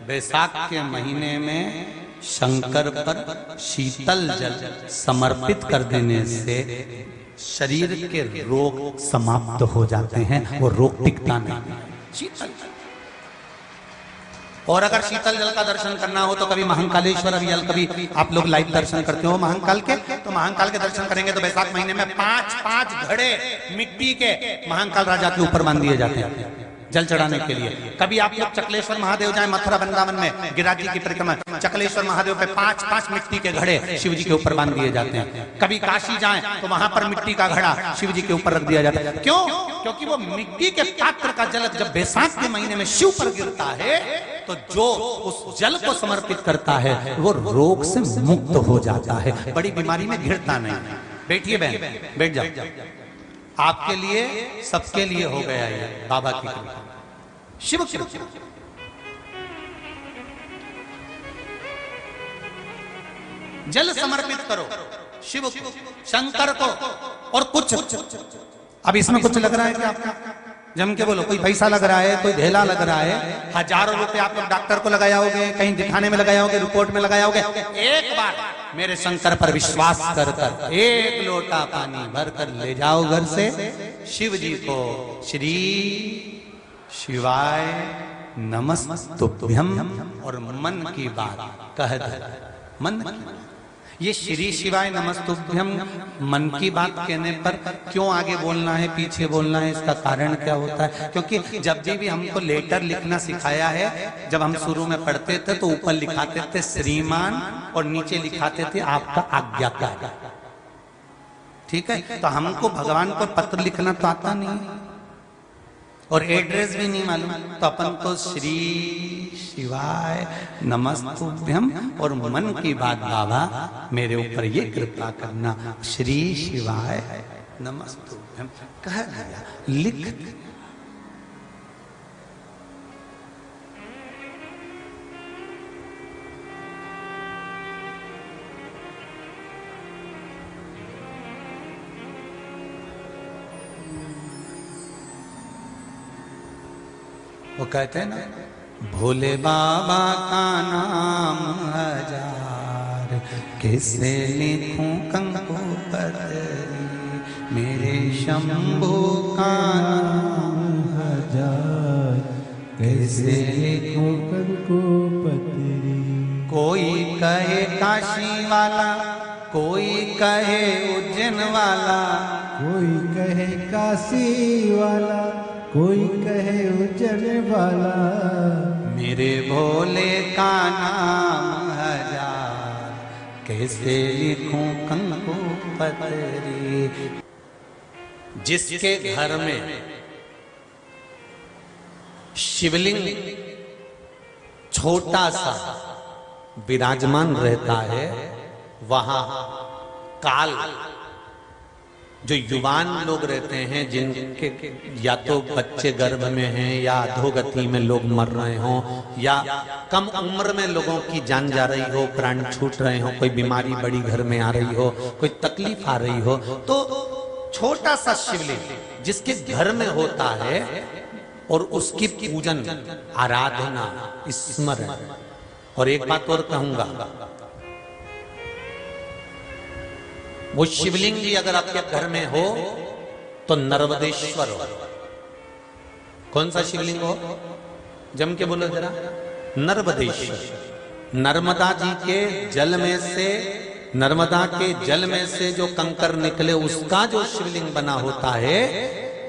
बैसाख के महीने में शंकर पर शीतल जल समर्पित कर देने से शरीर के रोग समाप्त हो जाते हैं, वो रोग टिकता नहीं। शीतल जल। और अगर शीतल जल का दर्शन करना हो तो कभी महाकालेश्वर अभियल, कभी आप लोग लाइव दर्शन करते हो महाकाल के, तो महाकाल के दर्शन करेंगे तो बैसाख महीने में 5-5 घड़े मिट्टी के महाकाल राजा के ऊपर बांध दिए जाते हैं जल चढ़ाने के लिए। कभी आप लोग चकलेश्वर महादेव जाए मथुरा वृंदावन में गिरिराज जी की परिक्रमा, चकलेश्वर महादेव पे 5-5 मिट्टी के घड़े शिव जी के ऊपर बांध दिए जाते हैं। कभी काशी जाएं तो वहां पर मिट्टी का घड़ा शिव जी के ऊपर रख दिया जाता है। क्यों? क्योंकि वो मिट्टी के पात्र का जल जब बैसाख के महीने में शिव पर गिरता है तो जो उस जल को समर्पित करता है वो रोग से मुक्त हो जाता है, बड़ी बीमारी में घिरता नहीं। बैठिए बहन, बैठ जाओ। आपके लिए सबके लिए हो गया ये बाबा की कृपा, शिव की कृपा। जल समर्पित करो शिव को, शंकर को। और कुछ अब इसमें कुछ लग रहा है क्या आपका? जम के बोलो। कोई पैसा लग रहा है, कोई ढेला लग रहा है, हजारों रुपए आप लोग डॉक्टर को लगाया होगे, कहीं दिखाने में लगाया होगे, रिपोर्ट में लगाया होगे। एक बार मेरे शंकर पर विश्वास कर कर 1 लोटा पानी भर कर ले जाओ घर से, शिव जी को श्री शिवाय नमस्तुभ्यम और मन की बात कह दे। मन की ये श्री शिवाय नमस्तुभ्यम मन की बात कहने पर क्यों आगे बोलना है पीछे बोलना है, इसका कारण क्या होता है? क्योंकि जब भी हमको लेटर लिखना सिखाया है, जब हम शुरू में पढ़ते थे तो ऊपर लिखाते थे श्रीमान और नीचे लिखाते थे आपका आज्ञाकार। ठीक है, तो हमको भगवान को पत्र लिखना तो आता नहीं और एड्रेस भी नहीं मालूम, तो अपन को श्री शिवाय नमस्तुभ्यम और मन की बात बाबा मेरे ऊपर ये कृपा करना, श्री शिवाय नमस्तुभ्यम कह दिया, लिख दिया। वो कहते हैं ना, भोले बाबा का नाम 1000, किसे लिखूं कंकु पतरी, मेरे शंभू का नाम 1000, कैसे लिखूं कंकु पतरी। कोई कहे काशी वाला, कोई कहे उज्जैन वाला, कोई कहे काशी वाला, कोई कहे उज्जैन वाला, मेरे भोले का नाम 1000, कैसे लिखूं कंकु पतरी। जिसके घर में शिवलिंग छोटा सा विराजमान रहता है, वहां काल जो युवान लोग रहते हैं, जिनके या तो बच्चे गर्भ में हैं या अधोगति में लोग मर रहे हों या कम उम्र में लोगों की जान जा रही हो, प्राण छूट रहे हो, कोई बीमारी बड़ी घर में आ रही हो, कोई तकलीफ आ रही हो, तो छोटा सा शिवलिंग जिसके घर में होता है और उसकी पूजन आराधना स्मरण। और एक बात और कहूंगा, वो शिवलिंग भी अगर आपके घर में हो तो नर्मदेश्वर हो। कौन सा शिवलिंग हो? जम के बोलो जरा। नर्मदेश्वर। नर्मदा जी के जल में से, नर्मदा के जल में से जो कंकर निकले उसका जो शिवलिंग बना होता है,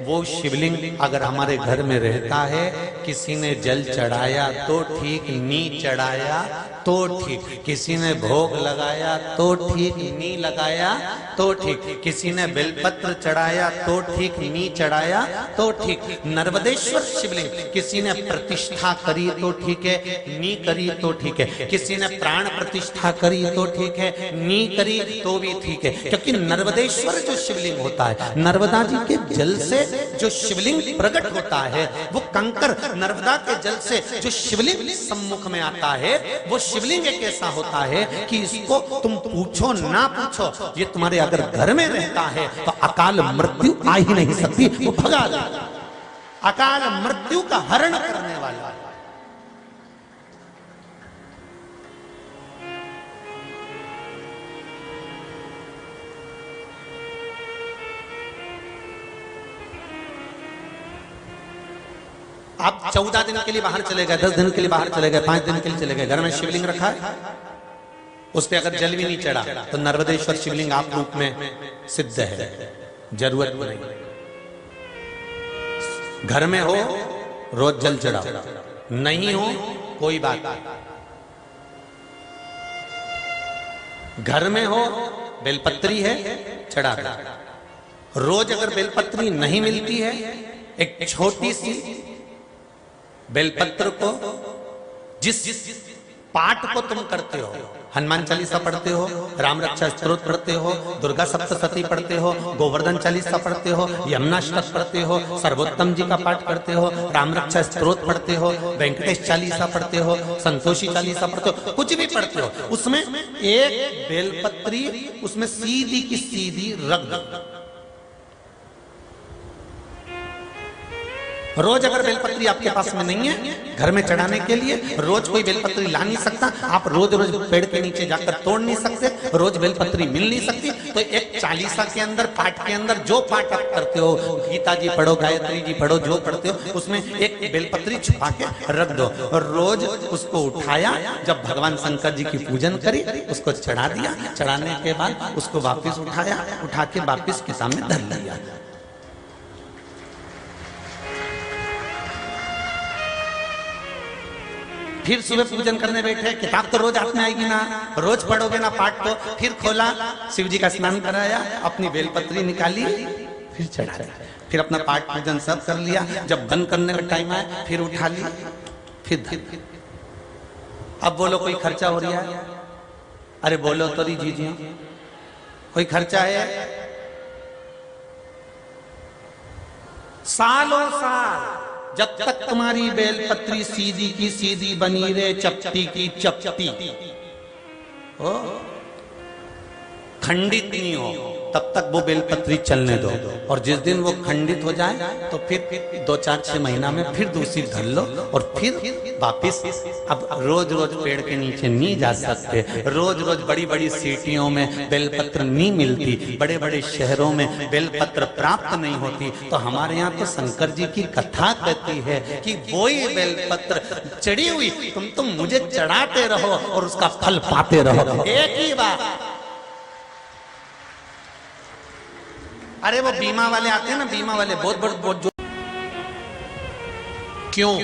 वो शिवलिंग अगर हमारे घर में रहता है, किसी ने जल चढ़ाया तो ठीक, नी चढ़ाया तो ठीक, किसी ने भोग लगाया तो ठीक, नी लगाया तो ठीक, किसी ने बेलपत्र चढ़ाया तो ठीक, नी चढ़ाया तो ठीक। नर्मदेश्वर शिवलिंग किसी ने प्रतिष्ठा करी तो ठीक है, नी करी तो ठीक है, किसी ने प्राण प्रतिष्ठा करी तो ठीक है, नी करी तो भी ठीक है। क्योंकि नर्मदेश्वर जो शिवलिंग होता है, नर्मदा जी के जल से जो शिवलिंग प्रकट होता है, वो कंकर नर्मदा के जल से जो शिवलिंग सम्मुख में आता है, वो शिवलिंग एक ऐसा होता है कि इसको तुम पूछो ना पूछो, ये तुम्हारे अगर घर में रहता है तो अकाल मृत्यु आ ही नहीं सकती, वो भगा देगा। अकाल मृत्यु का हरण करने वाला आप 14 दिन के लिए बाहर चले गए, 10 दिन के लिए बाहर चले गए, 5 दिन के लिए चले गए, घर में शिवलिंग रखा है, उस पे अगर जल भी नहीं चढ़ा तो नर्मदेश्वर शिवलिंग आप रूप में सिद्ध है, जरूरत नहीं। घर में हो रोज जल चढ़ाओ, नहीं हो कोई बात नहीं। घर में हो बेलपत्री है चढ़ा दो। रोज अगर बेलपत्री नहीं मिलती है, एक छोटी सी बेलपत्र को जिस पाठ को तुम करते हो, हनुमान चालीसा पढ़ते हो, राम रक्षा स्तोत्र पढ़ते हो, दुर्गा सप्तशती पढ़ते हो, गोवर्धन चालीसा पढ़ते हो, यमुनाष्टक पढ़ते हो, सर्वोत्तम जी का पाठ करते हो, राम रक्षा स्तोत्र पढ़ते हो, वेंकटेश चालीसा पढ़ते हो, संतोषी चालीसा पढ़ते हो, कुछ भी पढ़ते हो, उसमें एक बेलपत्री उसमें सीधी की सीधी रख दो। रोज अगर बेलपत्री आपके पास में नहीं है घर में चढ़ाने के लिए, रोज कोई बेलपत्री ला नहीं सकता, आप रोज रोज पेड़ के नीचे जाकर तोड़ नहीं सकते, रोज बेलपत्री मिल नहीं सकती, तो एक चालीसा के अंदर पाठ के अंदर जो पाठ आप करते हो, गीता जी पढ़ो, गायत्री जी पढ़ो, जो पढ़ते हो उसमें एक बेलपत्री छुपा के रख दो और रोज उसको उठाया, जब भगवान शंकर जी की पूजन करी उसको चढ़ा दिया, चढ़ाने के बाद उसको वापिस उठाया, उठा के वापिस किताब में धर लिया। फिर सुबह पूजन करने बैठे, किताब तो रोज हाथ में आएगी ना, रोज पढ़ोगे ना पाठ को, फिर खोला, शिव जी का स्नान कराया, अपनी बेलपत्री निकाली, फिर चढ़ा, फिर अपना पाठ पूजन सब कर लिया, जब बंद करने का टाइम आया फिर उठा लिया, फिर अब बोलो कोई खर्चा हो रहा है? अरे बोलो तो जी कोई खर्चा है? सालों साल जब तक तुम्हारी बेलपत्री सीधी की सीधी बनी रहे, चपटी की चपटी हो, खंडित नहीं हो, तब तक वो बेलपत्री चलने दो, और जिस दिन वो खंडित हो जाए तो फिर 2-4-6 महीना में फिर दूसरी धर लो और फिर वापिस। अब रोज रोज पेड़ के नीचे नहीं जा सकते, रोज रोज बड़ी बड़ी सिटियों में बेलपत्र नहीं मिलती, बड़े बड़े शहरों में बेलपत्र प्राप्त नहीं होती, तो हमारे यहाँ तो शंकर जी की कथा कहती है कि वही बेलपत्र चढ़ी हुई तुम मुझे चढ़ाते रहो और उसका फल पाते रहो, एक ही बात। अरे वो बीमा वाले आते हैं ना, बीमा वाले बहुत जो क्यों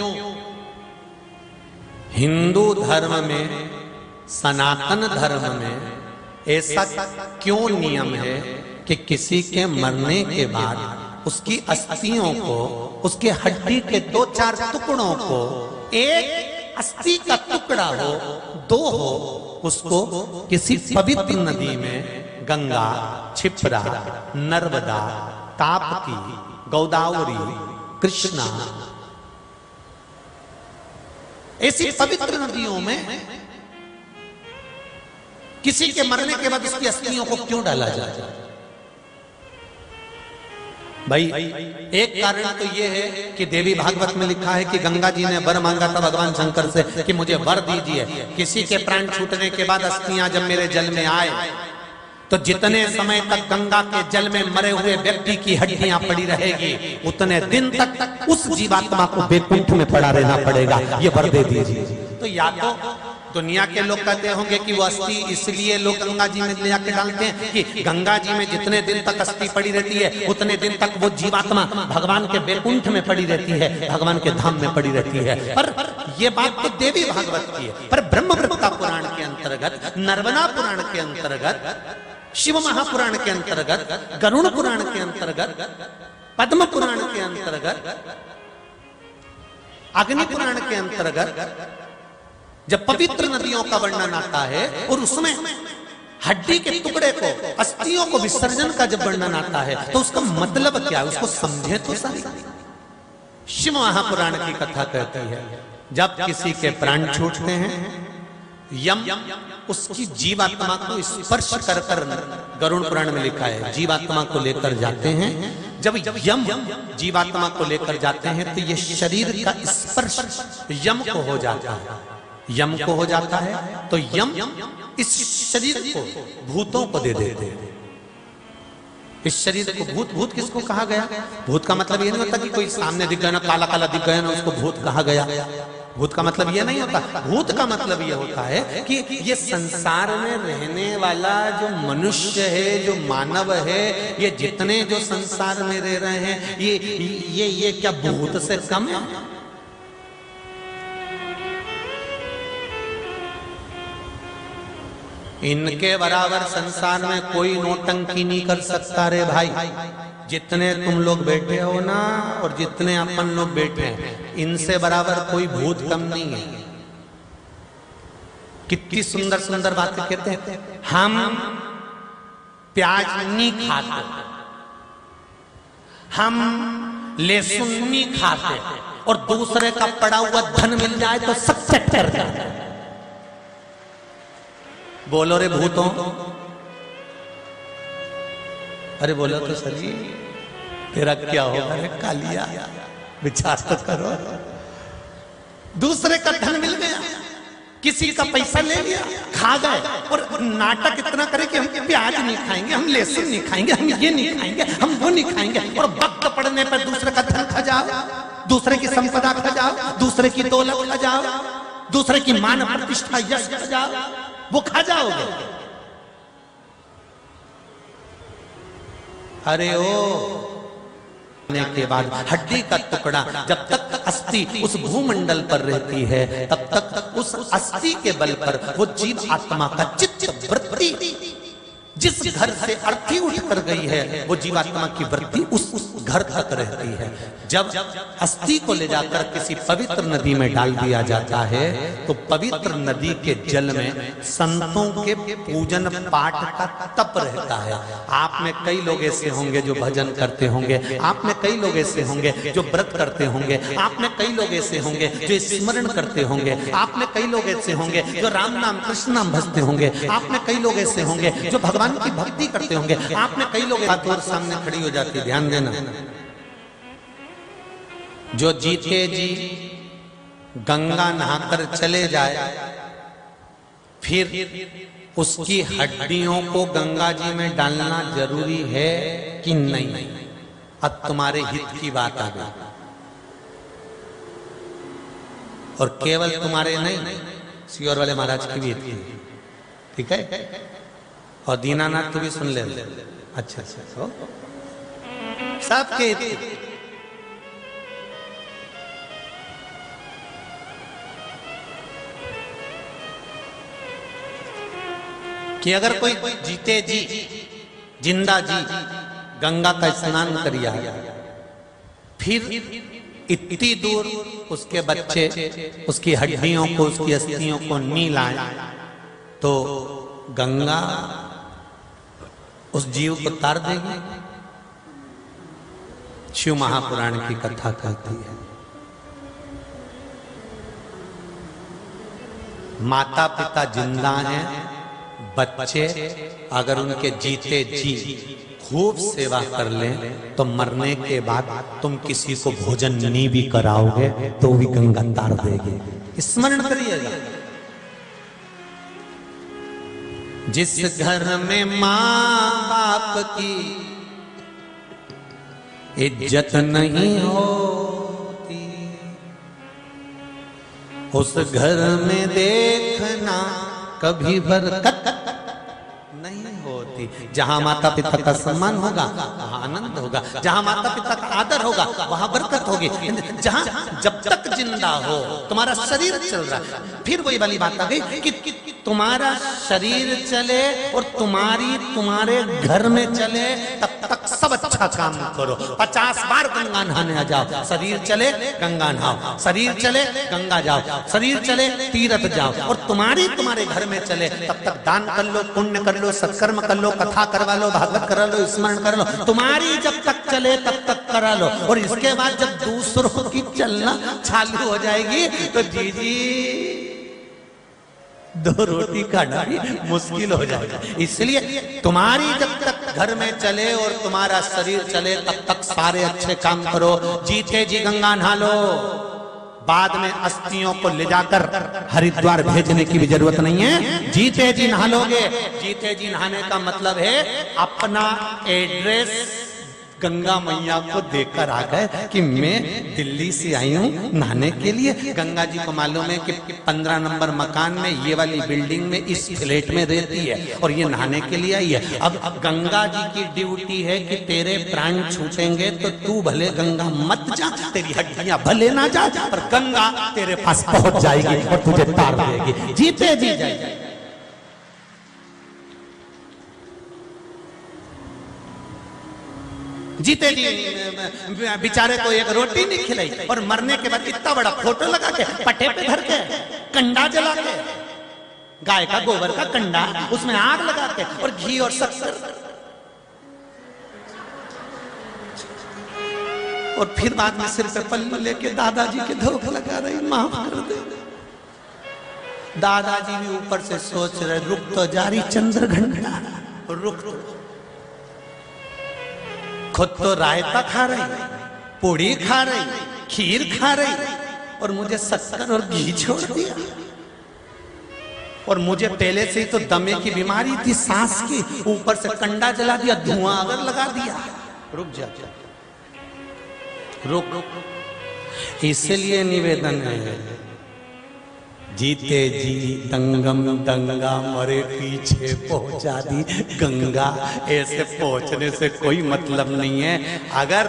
हिंदू धर्म में, सनातन धर्म में ऐसा क्यों नियम है कि किसी के मरने के बाद उसकी अस्थियों को, उसके हड्डी के 2-4 टुकड़ों को, एक अस्थि का टुकड़ा हो, 2 हो, उसको किसी पवित्र नदी में, गंगा, क्षिप्रा, नर्मदा, ताप्ती, गोदावरी, कृष्णा, ऐसी पवित्र नदियों में किसी के मरने के बाद उसकी अस्थियों को क्यों डाला जाए? भाई एक कारण तो यह है कि देवी भागवत में लिखा है कि गंगा जी ने वर मांगा था भगवान शंकर से कि मुझे वर दीजिए, किसी के प्राण छूटने के बाद अस्थियां जब मेरे जल में आए तो जितने समय तक गंगा के जल में मरे हुए व्यक्ति की हड्डियां पड़ी रहेगी, उतने दिन तक उस जीवात्मा को वैकुंठ में पड़ा रहना पड़ेगा, ये वर दे दीजिए। तो या तो दुनिया के लोग कहते होंगे कि वो अस्थि इसलिए लोग गंगा जी में ले जाके डालते हैं कि गंगा जी में जितने दिन तक अस्थि पड़ी रहती है उतने दिन तक वो जीवात्मा भगवान के वैकुंठ में पड़ी रहती है, भगवान के धाम में पड़ी रहती है। पर ये बात तो देवी भागवत की है, पर ब्रह्मवृत्ता पुराण के अंतर्गत, नर्मदा पुराण के अंतर्गत, शिव महापुराण के अंतर्गत, गरुड़ पुराण के अंतर्गत, पद्म पुराण के अंतर्गत, अग्नि पुराण के अंतर्गत जब पवित्र नदियों का वर्णन आता है और उसमें हड्डी के टुकड़े को, अस्थियों को विसर्जन का जब वर्णन आता है तो उसका मतलब क्या है, उसको समझे तो सही। शिव महापुराण की कथा कहती है जब किसी के प्राण छूटते हैं, यम उसकी जीवात्मा को स्पर्श कर कर, गरुड़ पुराण में लिखा है, जीवात्मा को लेकर जाते हैं। जब यम जीवात्मा को लेकर जाते हैं तो ये शरीर का स्पर्श यम को हो जाता है, यम को हो जाता है तो यम इस शरीर को भूतों को दे देते हैं। इस शरीर को भूत, भूत किसको कहा गया? भूत का मतलब ये नहीं होता कि कोई सामने दिख गया ना, काला काला दिख गया ना, उसको भूत कहा गया। भूत का मतलब ये नहीं होता। भूत का मतलब ये होता है कि ये संसार में रहने वाला जो मनुष्य है, जो मानव है, ये जितने जो संसार में रह रहे हैं, ये क्या भूत से कम है? इनके बराबर संसार में कोई नौटंकी नहीं कर सकता रे भाई। जितने तुम लोग बैठे हो ना, और जितने अपन लोग बैठे हैं, इनसे बराबर कोई भूत कम नहीं है। कितनी सुंदर सुंदर बातें कहते हैं। हम प्याज नहीं खाते, हम लहसुन नहीं खाते, और दूसरे का पड़ा हुआ धन मिल जाए तो सबसे डर जाते हैं। बोलो रे भूतों, अरे बोलो तो सही, तेरा क्या होगा रे कालिया, विचार तो करो। दूसरे का धन मिल गया, किसी का पैसा ले लिया, खा गए, और नाटक इतना करे कि हम प्याज नहीं खाएंगे, हम लहसुन नहीं खाएंगे, हम ये नहीं खाएंगे, हम वो नहीं खाएंगे, और वक्त पड़ने पर दूसरे का धन खा जाओ, दूसरे की संपदा खा जाओ, दूसरे की दौलत खा जाओ, दूसरे की मान प्रतिष्ठा यश खा जाओ, वो खा जाओगे। अरे ओ के बाद हड्डी का टुकड़ा जब तक अस्थि उस भूमंडल पर रहती है, तब तक उस अस्थि के बल पर वो जीव आत्मा का चित्त वृत्ति जिस घर से अर्थी उठ कर गई है, वो जीवात्मा की वृत्ति उस घर तक रहती है। जब अस्थि को ले जाकर किसी पवित्र नदी में डाल दिया जाता है, तो पवित्र नदी के जल में संतों के पूजन पाठ का तप रहता है। आप में कई लोग ऐसे होंगे जो भजन करते होंगे, आप में कई लोग ऐसे होंगे जो व्रत करते होंगे, आप में कई लोग ऐसे होंगे जो स्मरण करते होंगे, आप में कई लोग ऐसे होंगे जो राम नाम कृष्ण नाम भजते होंगे, आप में कई लोग ऐसे होंगे जो भगवान की भक्ति करते होंगे, आप में कई लोग हाथ और सामने खड़ी हो जाती है। ध्यान देना, जो जीते जी गंगा नहाकर चले जाए, फिर उसकी हड्डियों को गंगा जी में डालना जरूरी है कि नहीं? अब तुम्हारे हित की बात आ गई, और केवल तुम्हारे नहीं, सियोर वाले महाराज की भी हित की, ठीक है? और दीनानाथ तो भी सुन ले। अच्छा अच्छा, सबके कि अगर कोई जीते जी जिंदा जी गंगा का स्नान करिया, फिर इतनी दूर उसके बच्चे उसकी हड्डियों को, उसकी अस्थियों को नहीं लाए, तो गंगा उस जीव को तार देगी। शिव महापुराण की कथा कहती है, माता पिता जिंदा हैं, बच्चे अगर उनके जीते जी खूब सेवा कर लें, तो मरने के बाद तुम किसी को भोजन नहीं भी कराओगे तो भी गंगा तार देगी। स्मरण करिएगा, जिस घर में माँ बाप की इज्जत नहीं होती, उस घर में देखना कभी बरकत नहीं होती। जहां माता पिता का सम्मान होगा वहां आनंद होगा, जहां माता पिता का आदर होगा वहां बरकत होगी। जहां जब तक जिंदा हो तुम्हारा शरीर चल रहा है, फिर वही वाली बात आ गई कि तुम्हारा शरीर चले और तुम्हारे घर में चले, तब तक सब अच्छा काम करो। 50 बार गंगा नहाने आ जाओ, शरीर चले गंगा नहाओ, शरीर चले गंगा जाओ, शरीर चले तीर्थ जाओ, और तुम्हारे घर में चले, तब तक दान कर लो, पुण्य कर लो, सत्कर्म कर लो, कथा करवा लो, भागवत करा लो, स्मरण कर लो। तुम्हारी जब तक चले तब तक करा लो, और इसके बाद जब दूसरों की चलना चालू हो जाएगी तो जी दो रोटी खाना भी मुश्किल हो जाएगा। इसलिए तुम्हारी जब तक घर में चले और तुम्हारा शरीर चले, तब तक सारे अच्छे काम करो। जीते जी गंगा नहा लो, बाद में अस्थियों को ले जाकर हरिद्वार भेजने की भी जरूरत नहीं है। जीते जी नहा लोगे। जीते जी नहाने का मतलब है अपना एड्रेस गंगा मैया को देकर आ गए कि मैं दिल्ली से आई हूँ नहाने के लिए। गंगा जी को मालूम है कि 15 नंबर मकान में ये वाली बिल्डिंग में इस फ्लैट में रहती है और ये नहाने के लिए आई है। अब गंगा जी की ड्यूटी है कि तेरे प्राण छूटेंगे तो तू भले गंगा मत जा, तेरी हड्डियां भले ना जा, पर गंगा तेरे पास पहुंच जाएगी और तुझे तार देगी। जीते जी जाएगी। जीते जी बेचारे को एक रोटी नहीं खिलाई और मरने के बाद इतना बड़ा फोटो लगा के पट्टे पे धर के कंडा जला के, गाय का गोबर का कंडा, उसमें आग लगा के और घी और शक्कर, और फिर बाद में सिर पे पल्लू लेके दादाजी के धोखा लगा रही, माफ कर दे। दादाजी भी ऊपर से सोच रहे रुक तो जारी चंद्रघंटा, रुक तो। खुद तो रायता खा रही, पूड़ी खा रही, खीर खा रही और मुझे शक्कर और घी छोड़ दिया। और मुझे पहले से ही तो दमे की बीमारी थी, सांस की, ऊपर से कंडा जला दिया, धुआं अगर लगा दिया। रुक जा, रुक। इसलिए निवेदन है, जीते जी दंगम दंगा मरे पीछे पहुंचा दी गंगा। ऐसे पहुंचने से कोई मतलब नहीं है। अगर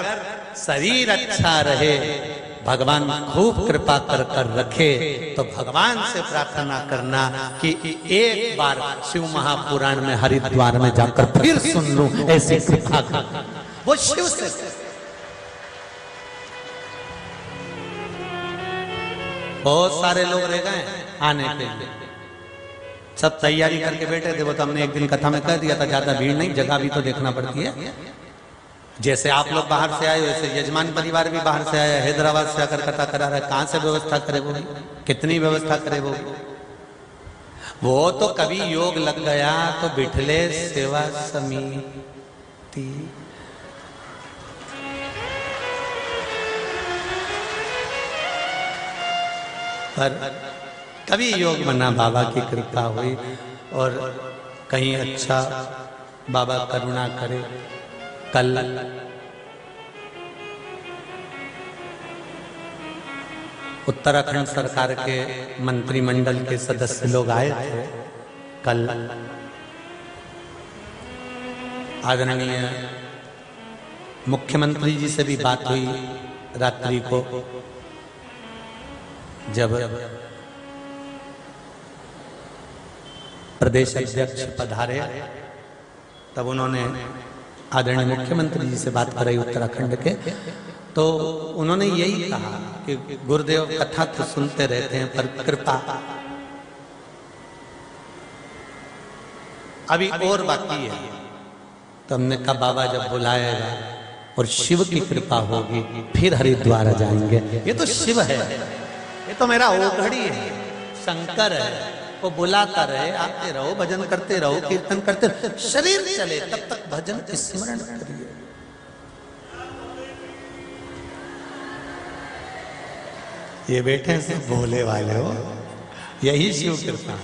शरीर अच्छा रहे, भगवान खूब कृपा कर कर रखे, तो भगवान से प्रार्थना करना कि एक बार शिव महापुराण में हरिद्वार में जाकर फिर सुन लूं ऐसी कृपा कर। वो शिव से बहुत सारे लोग रह गए आने के लिए, सब तैयारी करके बैठे थे। वो तो हमने एक दिन कथा में कह दिया था, ज्यादा भीड़ नहीं, जगह भी तो देखना पड़ती है। जैसे आप लोग बाहर से आए वैसे यजमान परिवार भी बाहर से आया, हैदराबाद से आकर कथा करा रहा है। कहां से व्यवस्था करे वो, कितनी व्यवस्था करे वो तो कभी योग लग गया तो बिठले सेवा समिति। पर कभी योग बना, बाबा की कृपा हुई और कहीं अच्छा बाबा करुणा करे। कल उत्तराखंड सरकार के मंत्रिमंडल के सदस्य लोग आए थे। कल आदरणीय मुख्यमंत्री जी से भी बात हुई रात्रि को, जब प्रदेश अध्यक्ष पधारे तब उन्होंने आदरणीय मुख्यमंत्री जी से बात कराई उत्तराखंड के। तो उन्होंने यही कहा कि गुरुदेव कथा तो सुनते रहते हैं पर कृपा अभी और बाकी है। तो हमने कहा बाबा जब बुलाएगा और शिव की कृपा होगी फिर हरिद्वार जाएंगे। ये तो शिव है, ये तो मेरा ओघड़ी है, शंकर है, वो बुलाता रहे, आते रहो, भजन करते रहो, कीर्तन करते रहो, शरीर चले तब तक भजन स्मरण करिए। ये बैठे से भोले वाले हो, यही शिव कृपा।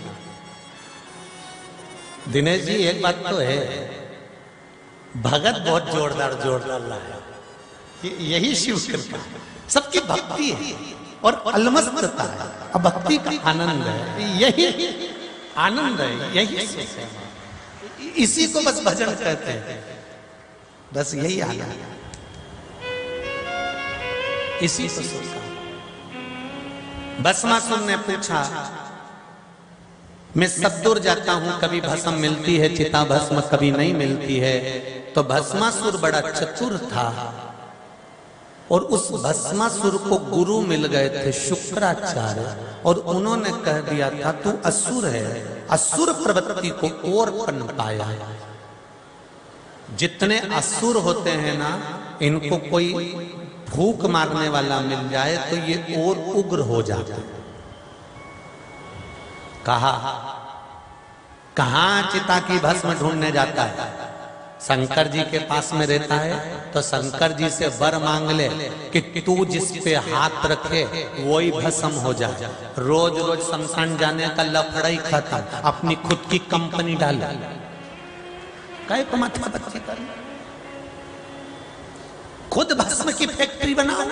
दिनेश जी एक बात तो है, भगत बहुत जोरदार लाया, यही शिव कृपा। सबकी भक्ति है और अलमस्तता है, अब भक्ति का आनंद है, यही आनंद है, यही इसी को बस भजन कहते हैं। बस यही आनंद, इसी को सोचा। भस्मासुर ने पूछा, मैं सब दूर जाता हूं, कभी भस्म मिलती है, चिता भस्म कभी नहीं मिलती है। तो भस्मासुर बड़ा चतुर था और उस भस्मासुर को गुरु मिल गए थे शुक्राचार्य, और उन्होंने कह दिया था तू असुर है, असुर प्रवृत्ति को और पनपाया। जितने असुर होते हैं ना, इनको कोई फूंक मारने वाला मिल जाए तो ये और उग्र हो जाते। कहा कहां चिता की भस्म ढूंढने जाता है, शंकर जी के पास में रहता है तो शंकर जी से वर मांग ले कि तू जिस पे हाथ रखे वही भस्म हो जाए। रोज रोज शमशान जाने का लफड़ा ही खत्म, अपनी खुद की कंपनी डाल, काय को माथा बच्ची कर, खुद भस्म की फैक्ट्री बनाओ।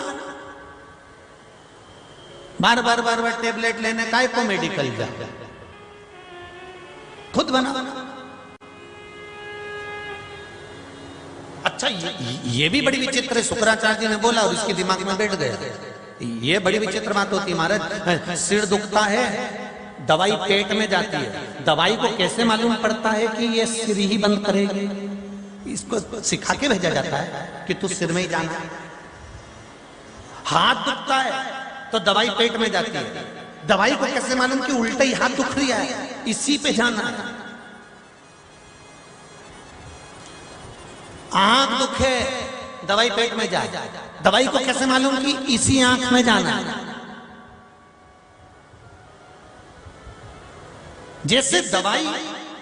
बार बार बार बार टेबलेट लेने काय को मेडिकल जा, खुद बनाओ। अच्छा ये भी बड़ी विचित्र है, शुक्राचार्य जी ने बोला और इसके दिमाग में बैठ गया। ये बड़ी विचित्र बात होती है महाराज। सिर दुखता है, दवाई पेट में जाती है, दवाई को कैसे मालूम पड़ता है कि ये सिर ही बंद करेगी? इसको सिखा के भेजा जाता है कि तू सिर में ही जाना। हाथ दुखता है तो दवाई पेट में जाती है, दवाई को कैसे मालूम कि उल्टा ही हाथ दुख रहा है, इसी पे जाना है। आंख दुखे दवाई पेट में जाए, दवाई को कैसे मालूम कि इसी आंख में जाना है। जैसे दवाई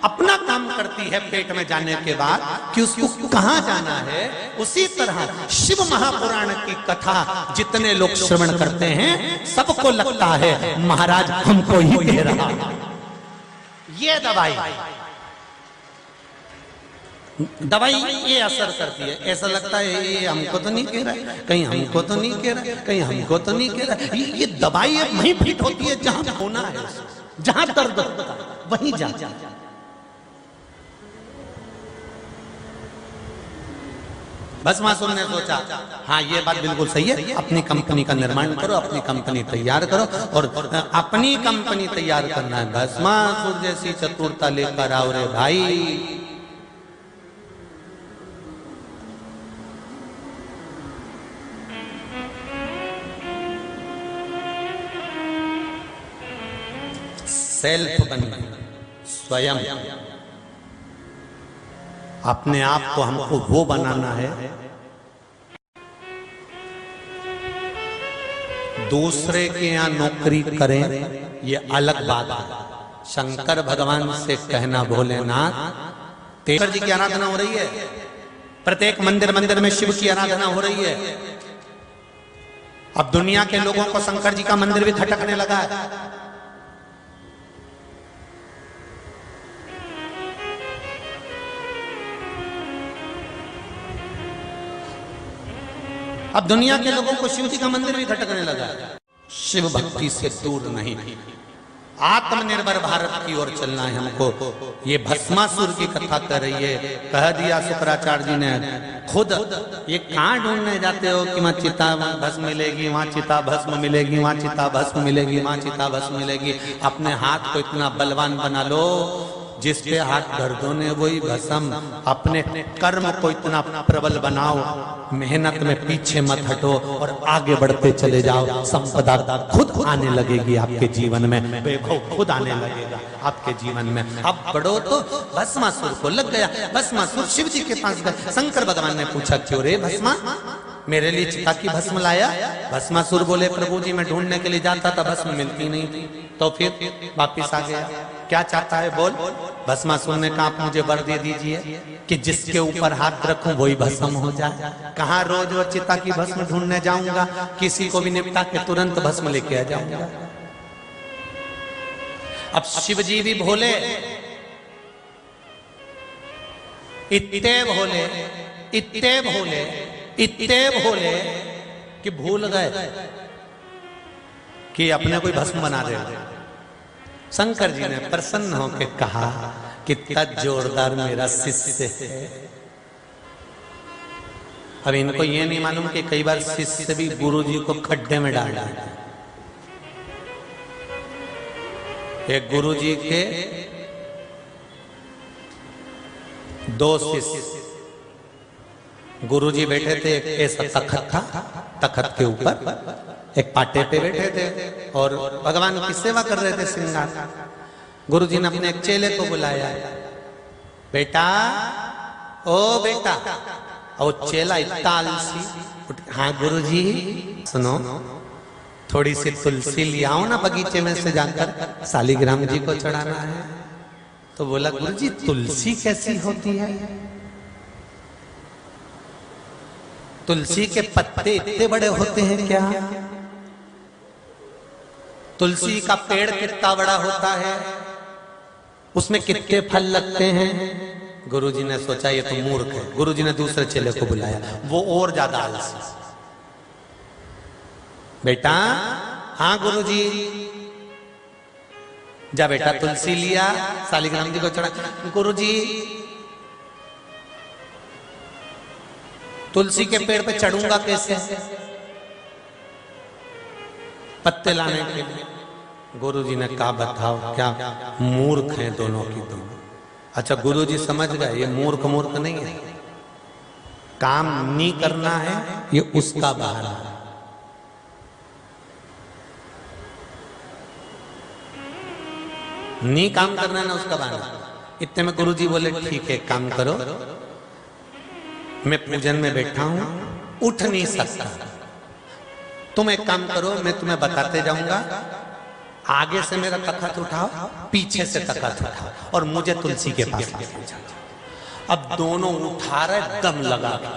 अपना काम करती है पेट में जाने के बाद कि उसको कहां जाना है, उसी तरह शिव महापुराण की कथा जितने लोग श्रवण करते हैं सबको लगता है महाराज हमको ही दे रहा है ये दवाई ये असर करती है। ऐसा लगता है ये हमको तो नहीं कह रहा है, कहीं हमको तो नहीं कह रहा है, कहीं हमको तो नहीं कह रहा है। ये दवाई वहीं फिट होती है जहां होना है, जहां दर्द होता है वहीं जा। भस्मासुर ने सोचा हाँ ये बात बिल्कुल सही है, अपनी कंपनी का निर्माण करो, अपनी कंपनी तैयार करो और अपनी कंपनी तैयार करना है। भस्मासुर जैसी चतुरता लेकर आओ रे भाई। सेल्फ बनना, स्वयं अपने आप को हमको वो बनाना है। दूसरे के यहाँ नौकरी करें ये अलग बात है। शंकर भगवान से कहना भोलेनाथ, शंकर जी की आराधना हो रही है, प्रत्येक मंदिर मंदिर में शिव की आराधना हो रही है। अब दुनिया के लोगों को शंकर जी का मंदिर भी खटकने लगा है। अब दुनिया के लोगों को शिव जी का मंदिर भी खटकने लगा। शिव भक्ति से दूर नहीं, आत्मनिर्भर भारत की ओर चलना है हमको। ये भस्मासुर की कथा कर रही है, कह दिया शुक्राचार्य जी ने खुद। ये कहाँ ढूंढने जाते हो कि वहां चिता भस्म मिलेगी, वहां चिता भस्म मिलेगी, वहां चिता भस्म मिलेगी, वहां चिता भस्म मिलेगी। अपने हाथ को इतना बलवान बना लो जिस पे हाथ दर्दों ने वही भस्म। अपने कर्म को इतना प्रबल बनाओ, मेहनत में पीछे मत हटो और आगे बढ़ते चले जाओ। संपदा खुद आने लगेगी आपके जीवन में, वैभव खुद आने लगेगा आपके जीवन में। अब बढ़ो तो भस्मासुर को लग गया। भस्मासुर शिव जी के पास गए। शंकर भगवान ने पूछा क्यों रे भस्मा, मेरे लिए चिता की भस्म लाया? भस्मासुर बोले प्रभु जी मैं ढूंढने के लिए जाता था, भस्म मिलती नहीं थी, तो फिर वापिस आ गया। क्या चाहता है बोल? भस्मासुर ने कहा आप मुझे वर दे दीजिए कि जिसके ऊपर हाथ रखूं वही भस्म हो जाए। कहाँ रोज वो चिता की भस्म ढूंढने जाऊंगा, किसी को भी निपटा के तुरंत भस्म लेके आ जाऊंगा। अब शिव जी भी भोले, इतने भोले, इतने भोले, इतने भोले कि भूल गए कि अपने कोई भस्म बना दे। शंकर जी ने प्रसन्न होकर कहा कितना जोरदार मेरा शिष्य है। अब इनको ये नहीं मालूम कि कई बार शिष्य भी गुरु जी को खड्डे में डाल डालते हैं। एक गुरु जी के दो शिष्य, गुरु जी बैठे थे, एक ऐसा तखत था, तखत के ऊपर एक पाटे पे बैठे थे और भगवान की सेवा कर रहे थे श्रृंगार। गुरु जी ने अपने एक चेले को बुलाया, बेटा ओ बेटा। और चेला इतना आलसी, हाँ गुरु जी सुनो थोड़ी सी तुलसी ले आओ ना बगीचे में से जाकर, शालिग्राम जी को चढ़ाना है। तो बोला गुरु जी तुलसी कैसी होती है? तुलसी के पत्ते इतने बड़े होते हैं क्या? तुलसी का पेड़ कितना बड़ा होता है? उसमें कितने फल लगते हैं? गुरुजी ने सोचा ये तो मूर्ख है। गुरुजी ने दूसरे चेले को बुलाया, वो और ज्यादा आलसी। बेटा, हाँ गुरुजी। जा बेटा, तुलसी लिया, शालिग्राम जी को चढ़ा। गुरुजी, तुलसी के पेड़ पे चढ़ूंगा कैसे? पत्ते लाने के लिए। गुरुजी ने कहा बताओ, क्या मूर्ख हैं दोनों की दोनों। अच्छा, गुरुजी समझ गए ये मूर्ख मूर्ख नहीं है, काम नहीं करना है, ये उसका बहाना है। नहीं काम करना है ना, उसका बहाना। इतने में गुरुजी बोले ठीक है, काम करो, मैं पूजन में बैठा हूं, उठ नहीं सकता, तुम एक काम करो, मैं तुम्हें बताते जाऊंगा, आगे से मेरा तख्त उठाओ, पीछे से तख्त उठाओ और मुझे तुलसी के पास लेके जाओ। अब दोनों उठा रहे दम लगा के,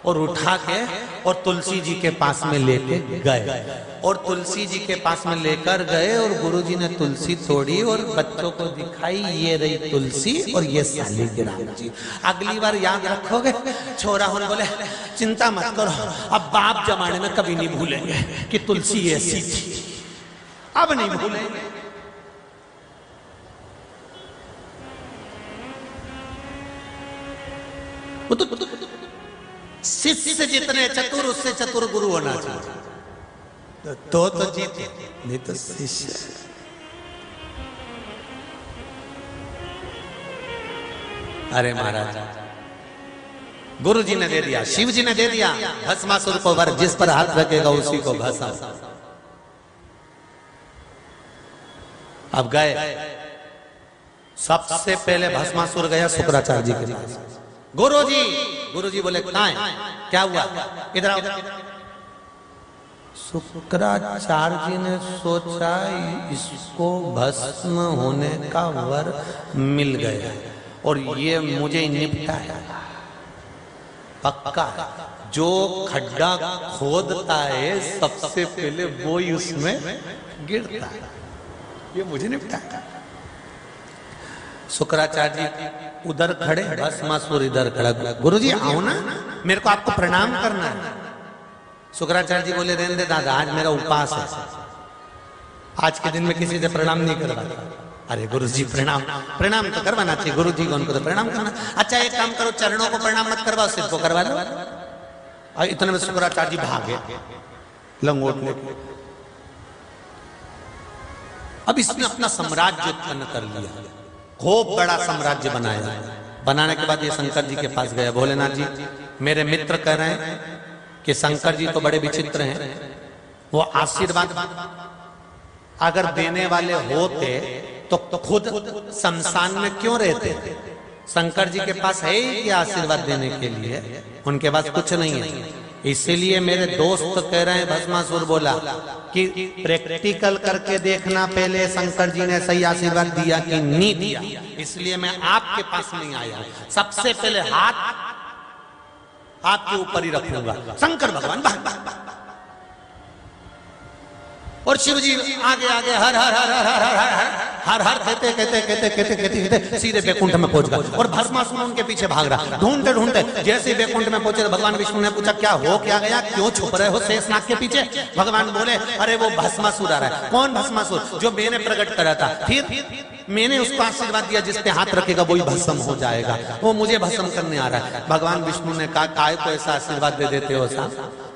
और उठा के और तुलसी जी के पास में लेके गए, और तुलसी जी के पास में लेकर गए, और गुरुजी ने तुलसी तोड़ी और बच्चों को दिखाई, ये रही तुलसी और ये शालिग्राम जी। अगली बार याद रखोगे? छोरा होने बोले चिंता मत करो, अब बाप जमाने में कभी नहीं भूलेंगे कि तुलसी ऐसी थी, अब नहीं भूलेंगे। शिष्य जितने चतुर, उससे चतुर गुरु होना चाहिए। तो जीते, नहीं तो शिष्य। अरे महाराज, गुरु जी ने दे दिया, शिव जी ने दे दिया भस्मासुर को वर, जिस पर हाथ रखेगा उसी को भस्म। अब गए, सबसे पहले भस्मासुर गया शुक्राचार्य जी के पास। गुरुजी बोले कहाँ है, क्या हुआ, इधर आओ। शुक्राचार्य जी ने सोचा इसको भस्म होने का वर मिल गया और ये मुझे निपटाया। पक्का जो खड्डा खोदता है सबसे पहले वो ही उसमें गिरता है, ये मुझे निपटाया। शुक्राचार्य जी उधर खड़े, भस्मासुर इधर खड़ा। गुरुजी आओ ना, मेरे को आपको प्रणाम करना है। शुक्राचार्य जी बोले रहने दे दादा, आज मेरा उपवास है, आज के दिन में किसी से प्रणाम नहीं करवाता। अरे गुरुजी प्रणाम तो करवाना चाहिए, गुरुजी को उनको तो प्रणाम करना। अच्छा एक काम करो, चरणों को प्रणाम मत करवाओ, सिर को करवा लो। और इतने में शुक्राचार्य जी भागे लंगोटने के। अब इसने अपना साम्राज्य उत्पन्न कर लिया, खूब बड़ा साम्राज्य बनाया। बनाने के बाद ये शंकर जी के पास गया। भोलेनाथ जी, मेरे मित्र कह रहे हैं कि शंकर जी तो बड़े विचित्र हैं, वो आशीर्वाद अगर देने वाले होते तो खुद शमशान में क्यों रहते? शंकर जी के पास है ही क्या आशीर्वाद देने के लिए? उनके पास कुछ नहीं है। इसीलिए मेरे दोस्त कह रहे हैं, भस्मासुर बोला कि प्रैक्टिकल करके देखना पहले शंकर जी ने सही आशीर्वाद दिया कि नहीं दिया। इसलिए मैं आपके पास नहीं आया, सबसे पहले हाथ आपके ऊपर ही रखूंगा। शंकर भगवान और शिव जी आगे आगे हर हर हर हर हर हर हर हर कहते कहते कहते कहते कहते कहते सीधे बैकुंठ में पहुंच गए। और भस्मासुर उनके पीछे भाग रहा, ढूंढते ढूंढते जैसे बैकुंठ में पहुंचे तो भगवान विष्णु ने पूछा क्या हो, क्या गया, क्यों छुप रहे हो शेषनाग के पीछे? भगवान बोले अरे वो भस्मासुर आ रहा है। कौन भस्मासुर? जो मैंने प्रकट करा था। फिर मैंने उसको आशीर्वाद दिया जिस पे हाथ रखेगा वही भस्म हो जाएगा, वो मुझे भस्म करने आ रहा है। भगवान विष्णु ने कहा काय को ऐसा आशीर्वाद दे देते हो साहब?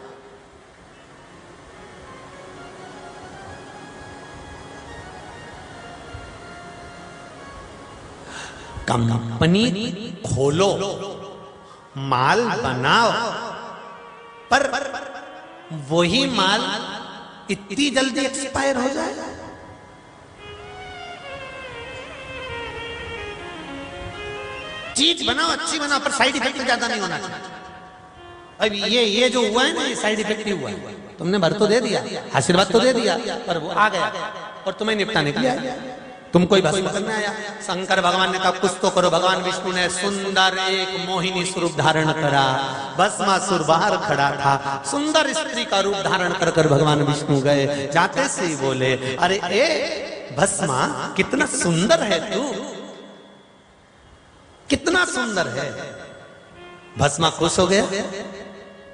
कंपनी खोलो, माल बनाओ, पर वही माल इतनी जल्दी एक्सपायर हो जाए? चीज बनाओ, अच्छी बनाओ, पर साइड इफेक्ट ज्यादा नहीं होना चाहिए। अब ये जो हुआ है ना, ये साइड इफेक्ट ही हुआ है। तुमने भर तो दे दिया, आशीर्वाद तो दे दिया, पर वो आ गया और तुम्हें निपटाने के लिए आ गया। तुमको ही भस्म करने आया। शंकर भगवान ने कहा कुछ तो करो। भगवान विष्णु ने सुंदर एक मोहिनी स्वरूप धारण करा। भस्मासुर बाहर खड़ा था, सुंदर स्त्री का रूप धारण कर कर भगवान विष्णु गए। जाते से ही बोले, अरे ए भस्मा, कितना सुंदर है तू, कितना सुंदर है। भस्मा खुश हो गया,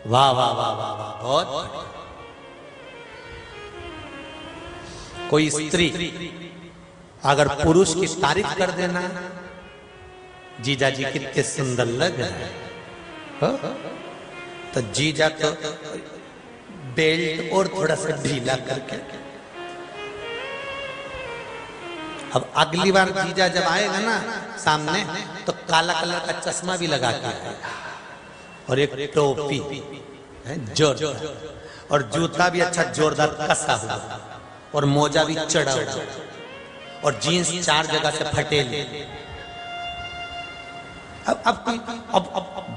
वाह वाह वाह वाह वाह, बहुत। कोई स्त्री अगर पुरुष की तारीफ कर देना, जीजा जी कितने सुंदर लग रहे हैं, तो जीजा तो बेल्ट और थोड़ा सा ढीला करके, अब अगली बार जीजा जब आएगा ना सामने, तो काला कलर का चश्मा भी लगा के आएगा और एक टोपी जोरदार, और जूता भी अच्छा जोरदार कसा हुआ, और मोजा भी चढ़ा हुआ, और जीन्स 4 जगह से फटेली। अब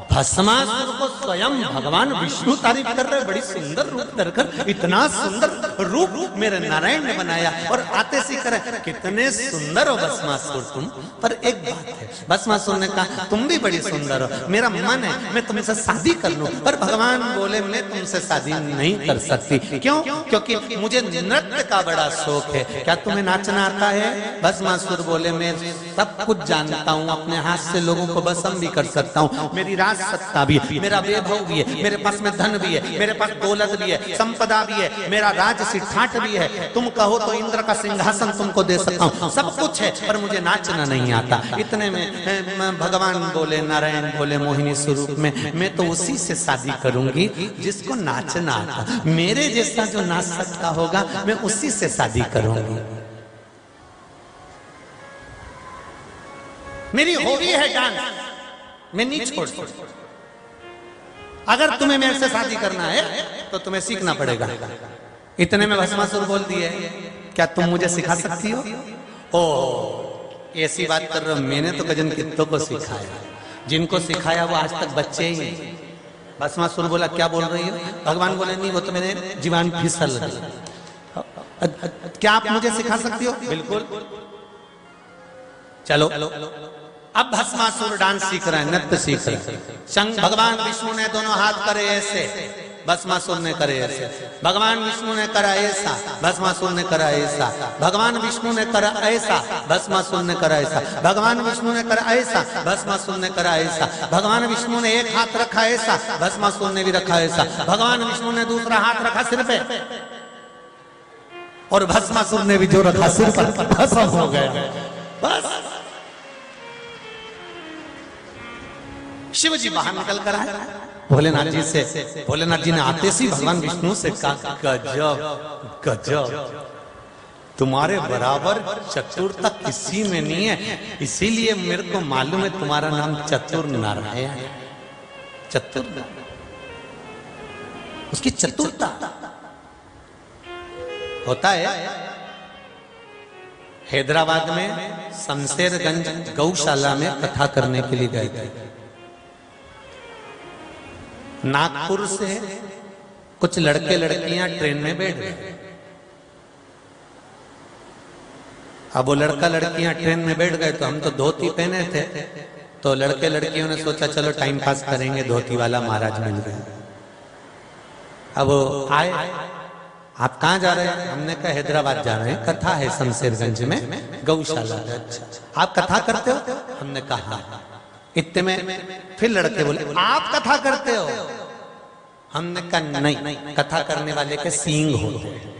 भस्मासुर को स्वयं भगवान विष्णु तारीफ कर रहे, बड़ी सुंदर रूप धरकर, इतना सुंदर रूप मेरे नारायण ने बनाया, और आते सी करे कितने सुंदर हो भस्मासुर तुम। पर एक बात है, भस्मासुर ने कहा तुम भी बड़ी सुंदर हो, मेरा मन है मैं तुमसे शादी कर लूं, पर भगवान बोले मैं तुमसे शादी नहीं कर सकती। क्यों? क्योंकि मुझे नृत्य का बड़ा शौक है। क्या तुम्हें नाचना आता है? भस्मासुर बोले मैं सब कुछ जानता हूँ, अपने हाथ से लोगों को भस्म भी कर सकता हूँ, मेरी राज सत्ता भी है, मेरा वैभव भी है, मेरे पास में धन भी है, मेरे पास दौलत भी है, संपदा भी है, मेरा राज सिद्धांत भी है, तुम कहो तो इंद्र का सिंहासन तुमको दे सकता हूँ, सब कुछ है, पर मुझे नाचना नहीं आता। इतने में भगवान बोले, नारायण बोले मोहिनी स्वरूप में, मैं तो उसी से शादी करूंगी जिसको नाचना आता, मेरे जैसा जो नाच सकता होगा मैं उसी से शादी करूंगी। मेरी हॉबी है डांस, मैं नहीं छोड़ सकता। अगर तुम्हें मेरे से शादी करना है तो तुम्हें सीखना पड़ेगा। इतने में भस्मासुर बोल दिए, क्या तुम मुझे सिखा सकती हो? ओ ऐसी बात कर रहे हो, मैंने तो गजन कित्तों को सिखाया, जिनको सिखाया वो आज तक बच्चे ही। भस्मासुर बोला क्या बोल रही हो? भगवान बोले नहीं, वो तो मैंने जीवान फिसल गई। क्या आप मुझे सिखा सकती हो? बिल्कुल, चलो। अब भस्मासुर डांस सीख रहे हैं, नृत्य सीख रहे हैं। भगवान विष्णु ने दोनों हाथ करे ऐसे, भस्मासुर ने करे ऐसे, भगवान विष्णु ने करा ऐसा, भस्मासुर ने करा ऐसा, भगवान विष्णु ने करा ऐसा, भस्मासुर ने करा ऐसा, भगवान विष्णु ने करा ऐसा, भस्मासुर ने करा ऐसा, भगवान विष्णु ने एक हाथ रखा ऐसा, भस्मासुर ने भी रखा ऐसा, भगवान विष्णु ने दूसरा हाथ रखा सिर पे, और भस्मासुर ने भी जो रखा सिर पर भस्म हो गया। बस शिव जी बाहर निकल कर आए भोलेनाथ जी से। भोलेनाथ जी ने आते सी भगवान विष्णु से कहा, गजब गजब, तुम्हारे बराबर चतुरता किसी में नहीं है, इसीलिए मेरे को मालूम है तुम्हारा नाम चतुर नारायण। चतुर, उसकी चतुरता होता है। हैदराबाद में शमशेरगंज गौशाला में कथा करने के लिए गए थे। नागपुर से कुछ लड़के लड़कियां ट्रेन में बैठ गए। अब वो लड़का लड़कियां ट्रेन में बैठ गए तो हम तो धोती पहने थे, तो लड़के लड़कियों ने सोचा चलो टाइम पास करेंगे, धोती वाला महाराज मिल गए। अब वो आए, आप कहाँ जा रहे हैं? हमने कहा हैदराबाद जा रहे हैं, कथा है शमशेरगंज में गौशाला। अच्छा, आप कथा करते हो? हमने कहा। इतने में फिर लड़के बोले आप कथा करते हो? हमने कहा नहीं, कथा करने वाले के सींग होते हैं।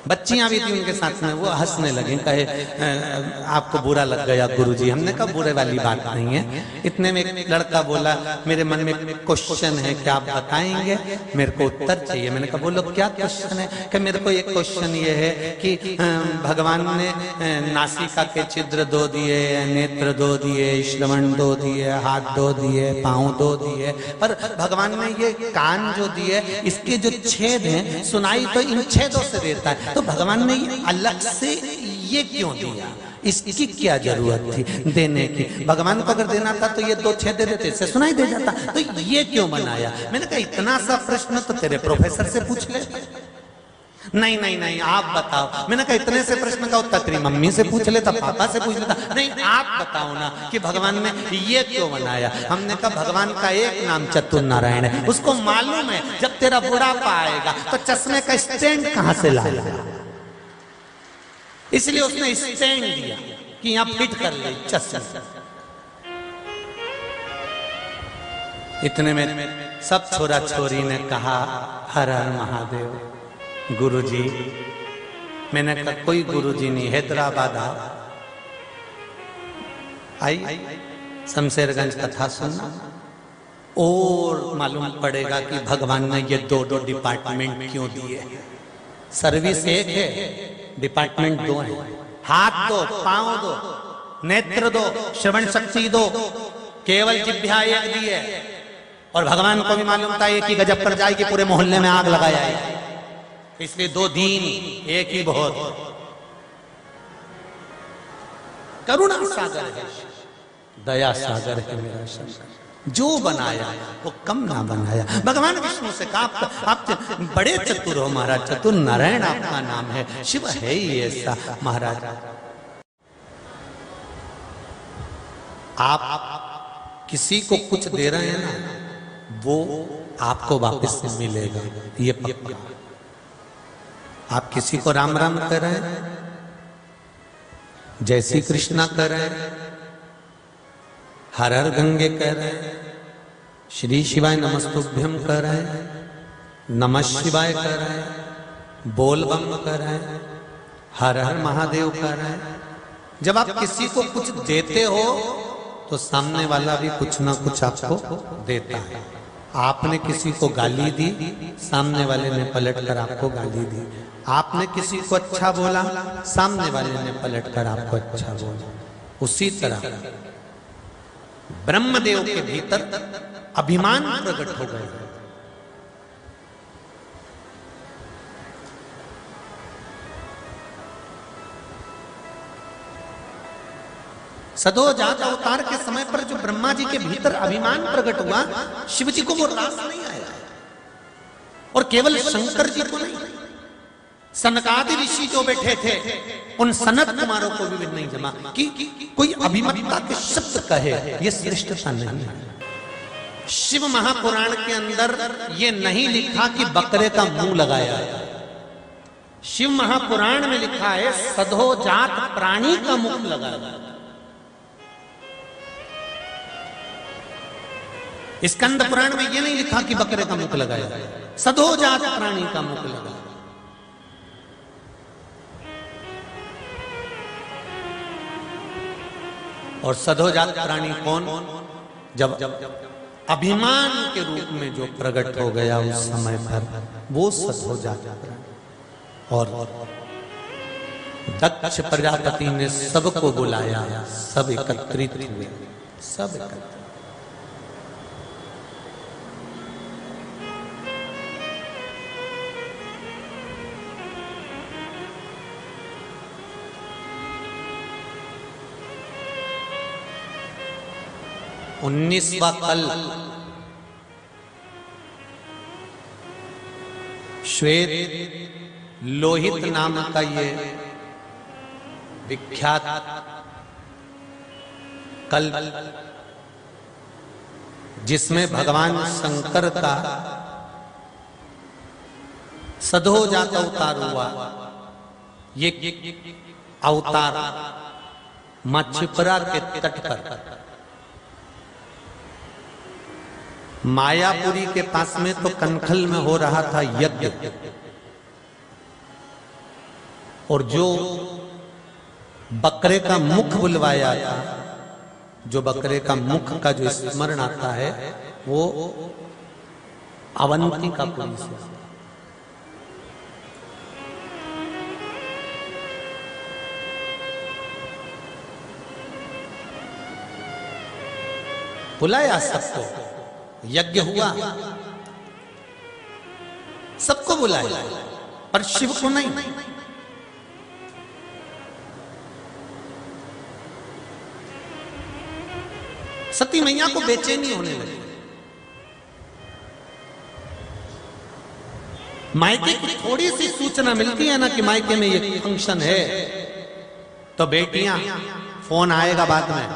बच्चियां भी थी उनके साथ में, वो हंसने लगे, कहे आपको बुरा लग गया गुरुजी। हमने कहा बुरे वाली बात नहीं है। इतने में एक लड़का बोला मेरे मन में क्वेश्चन है, क्या आप बताएंगे? मेरे को उत्तर चाहिए। मैंने कहा बोलो क्या क्वेश्चन है? कि मेरे को एक क्वेश्चन ये है कि भगवान ने नासिका के छिद्र 2 दिए, नेत्र 2 दिए, श्रवण 2 दिए, हाथ 2 दिए, पाँव 2 दिए, पर भगवान ने ये कान जो दिए इसके जो छेद हैं सुनाई तो इन छेदों से देता है, तो भगवान ने अलग से ये क्यों दिया? इसकी क्या जरूरत थी देने की? भगवान को अगर देना था तो ये 2 छेद दे देते, इससे सुनाई दे जाता, तो ये क्यों बनाया? मैंने कहा इतना सा प्रश्न तो तेरे प्रोफेसर से पूछ ले। नहीं नहीं नहीं, आप बताओ। मैंने कहा इतने से प्रश्न का उत्तर तेरी मम्मी से पूछ लेता, पापा से पूछ लेता। नहीं, आप बताओ ना कि भगवान ने ये क्यों बनाया। हमने कहा भगवान का एक नाम चतुर नारायण है, उसको मालूम है जब तेरा बुढ़ापा आएगा तो चश्मे का स्टैंड कहां से लाएगा, इसलिए उसने स्टैंड दिया कि यहां फिट कर ले चश्मे। इतने में सब छोरा छोरी ने कहा हर हर महादेव। गुरुजी, मैंने कहा कोई गुरुजी नहीं, हैदराबाद आओ। आई शमशेरगंज कथा सुनना और मालूम पड़ेगा कि भगवान ने ये दो डिपार्टमेंट क्यों दिए। सर्विस एक है, डिपार्टमेंट दो है। हाथ दो, पांव दो, नेत्र दो, श्रवण शक्ति दो, केवल जिह्वा एक दी है। और भगवान को भी मालूम था एक ही गजब कर जाए कि पूरे मोहल्ले में आग लगाया है, इसलिए दो दीन एक ही बहुत। करुणा सागर है, दया सागर है मेरा शंकर। जो बनाया वो कम ना बनाया। भगवान विष्णु से कहा आप बड़े चतुर हो महाराज, चतुर नारायण आपका नाम है, शिव है ही ऐसा महाराज। आप किसी को कुछ दे रहे हैं ना, वो आपको वापस मिलेगा, ये पक्का। आप किसी को राम राम कह रहे हैं, जय श्री कृष्णा कह रहे हैं, हर हर गंगे कह रहे हैं, श्री शिवाय नमस्तुभ्यम कह रहे हैं, नमः शिवाय कह रहे हैं, बोल बम कह रहे हैं, हर हर महादेव कह रहे हैं। जब आप किसी को कुछ देते हो तो सामने वाला भी कुछ ना कुछ आपको देता है। आपने किसी को गाली दी, सामने वाले ने पलटकर आपको गाली दी। आपने किसी को अच्छा बोला, सामने वाले ने पलटकर आपको अच्छा बोला। उसी तरह ब्रह्मदेव के भीतर अभिमान प्रकट हो गया। सदोजात अवतार के समय पर जो ब्रह्मा जी के भीतर अभिमान प्रकट हुआ, शिव जी को वो रास नहीं आया। और केवल शंकर जी को नहीं, सनकादि ऋषि जो बैठे थे उन सनत कुमारों को भी नहीं जमा कि कोई अभिमतता के शब्द कहे, ये श्रेष्ठता नहीं है। शिव महापुराण के अंदर ये नहीं लिखा कि बकरे का मुंह लगाया। शिव महापुराण में लिखा है सदोजात प्राणी का मुख लगाया। स्कंद पुराण में यह नहीं लिखा कि बकरे का मुख लगाया, सदोजात प्राणी का मुख लगाया। और सदोजात प्राणी कौन? जब अभिमान के रूप में जो प्रकट हो गया उस समय पर, वो सदोजात प्राणी। और दक्ष प्रजापति ने सबको बुलाया, सब एकत्रित हुए, सब एकत्रित। उन्नीसवां कल श्वेत लोहित नाम का ये विख्यात कल, जिसमें भगवान शंकर का सदोजात अवतार हुआ। ये अवतार मां छिपरा के तट पर मायापुरी के पास में तो कनखल में हो रहा था यज्ञ। और जो बकरे का मुख बुलवाया था, जो बकरे का मुख का जो स्मरण आता है, वो अवंती का पुलिस है। बुलाया सबको, यज्ञ हुआ, सबको बुलाया, पर शिव को नहीं। सती मैया को बेचैनी होने लगी। मायके की थोड़ी सी सूचना मिलती है ना कि मायके में ये फंक्शन है, तो बेटियां फोन आएगा बाद में,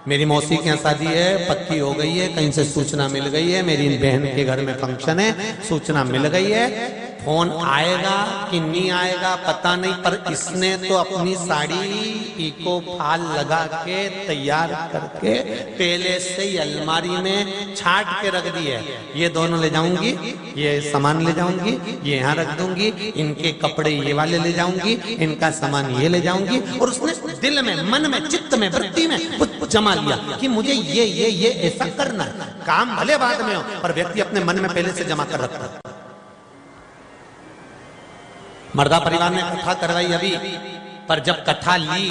मेरी मौसी के यहाँ शादी है, पक्की हो गई है, कहीं से सूचना मिल गई है, मेरी बहन के घर में फंक्शन है, सूचना मिल गई है, फोन आएगा कि नहीं आएगा पता नहीं, पर इसने तो अपनी साड़ी पीको फाल लगा के तैयार करके पहले से ही अलमारी में छाट के रख दी है। ये दोनों ले जाऊंगी, ये सामान ले जाऊंगी, ये यहाँ रख दूंगी, इनके कपड़े ये वाले ले जाऊंगी, इनका सामान ये ले जाऊंगी, और उसने दिल में, मन में, चित्त में, वृत्ति में कुछ जमा लिया कि मुझे ये ऐसा करना है। काम भले बाद में हो, पर व्यक्ति अपने मन में पहले से जमा कर रखता है। मर्दा परिवार ने कथा करवाई अभी, पर जब कथा ली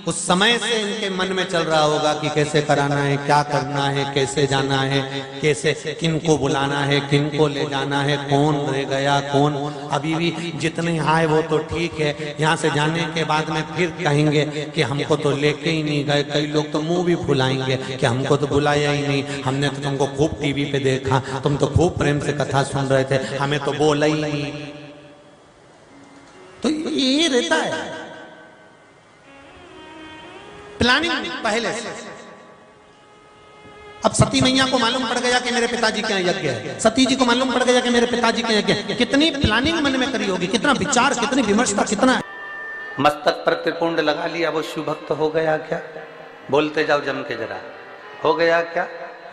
उस समय से इनके मन में चल रहा होगा कि कैसे कराना है, क्या करना है, कैसे जाना है, कैसे किन को बुलाना है, किन को ले जाना है, कौन रह गया कौन। अभी भी जितने आए वो तो ठीक है, यहाँ से जाने के बाद में फिर कहेंगे कि हमको तो लेके ही नहीं गए। कई लोग तो मुंह भी फुलाएंगे कि हमको तो बुलाया ही नहीं, हमने तो तुमको खूब टीवी पे देखा, तुम तो खूब प्रेम से कथा सुन रहे थे, हमें तो बोला ही नहीं। तो ये रहता है प्लानिंग पहले से। अब सती मैया को मालूम पड़ गया कि मेरे पिताजी के यज्ञ है, सती जी को मालूम पड़ गया कि मेरे पिताजी के यज्ञ है, कितनी प्लानिंग मन में करी होगी, कितना विचार, कितनी विमर्शता, कितना। मस्तक पर त्रिपुंड लगा लिया, वो शिव भक्त हो गया क्या? बोलते जाओ जम के जरा, हो गया क्या?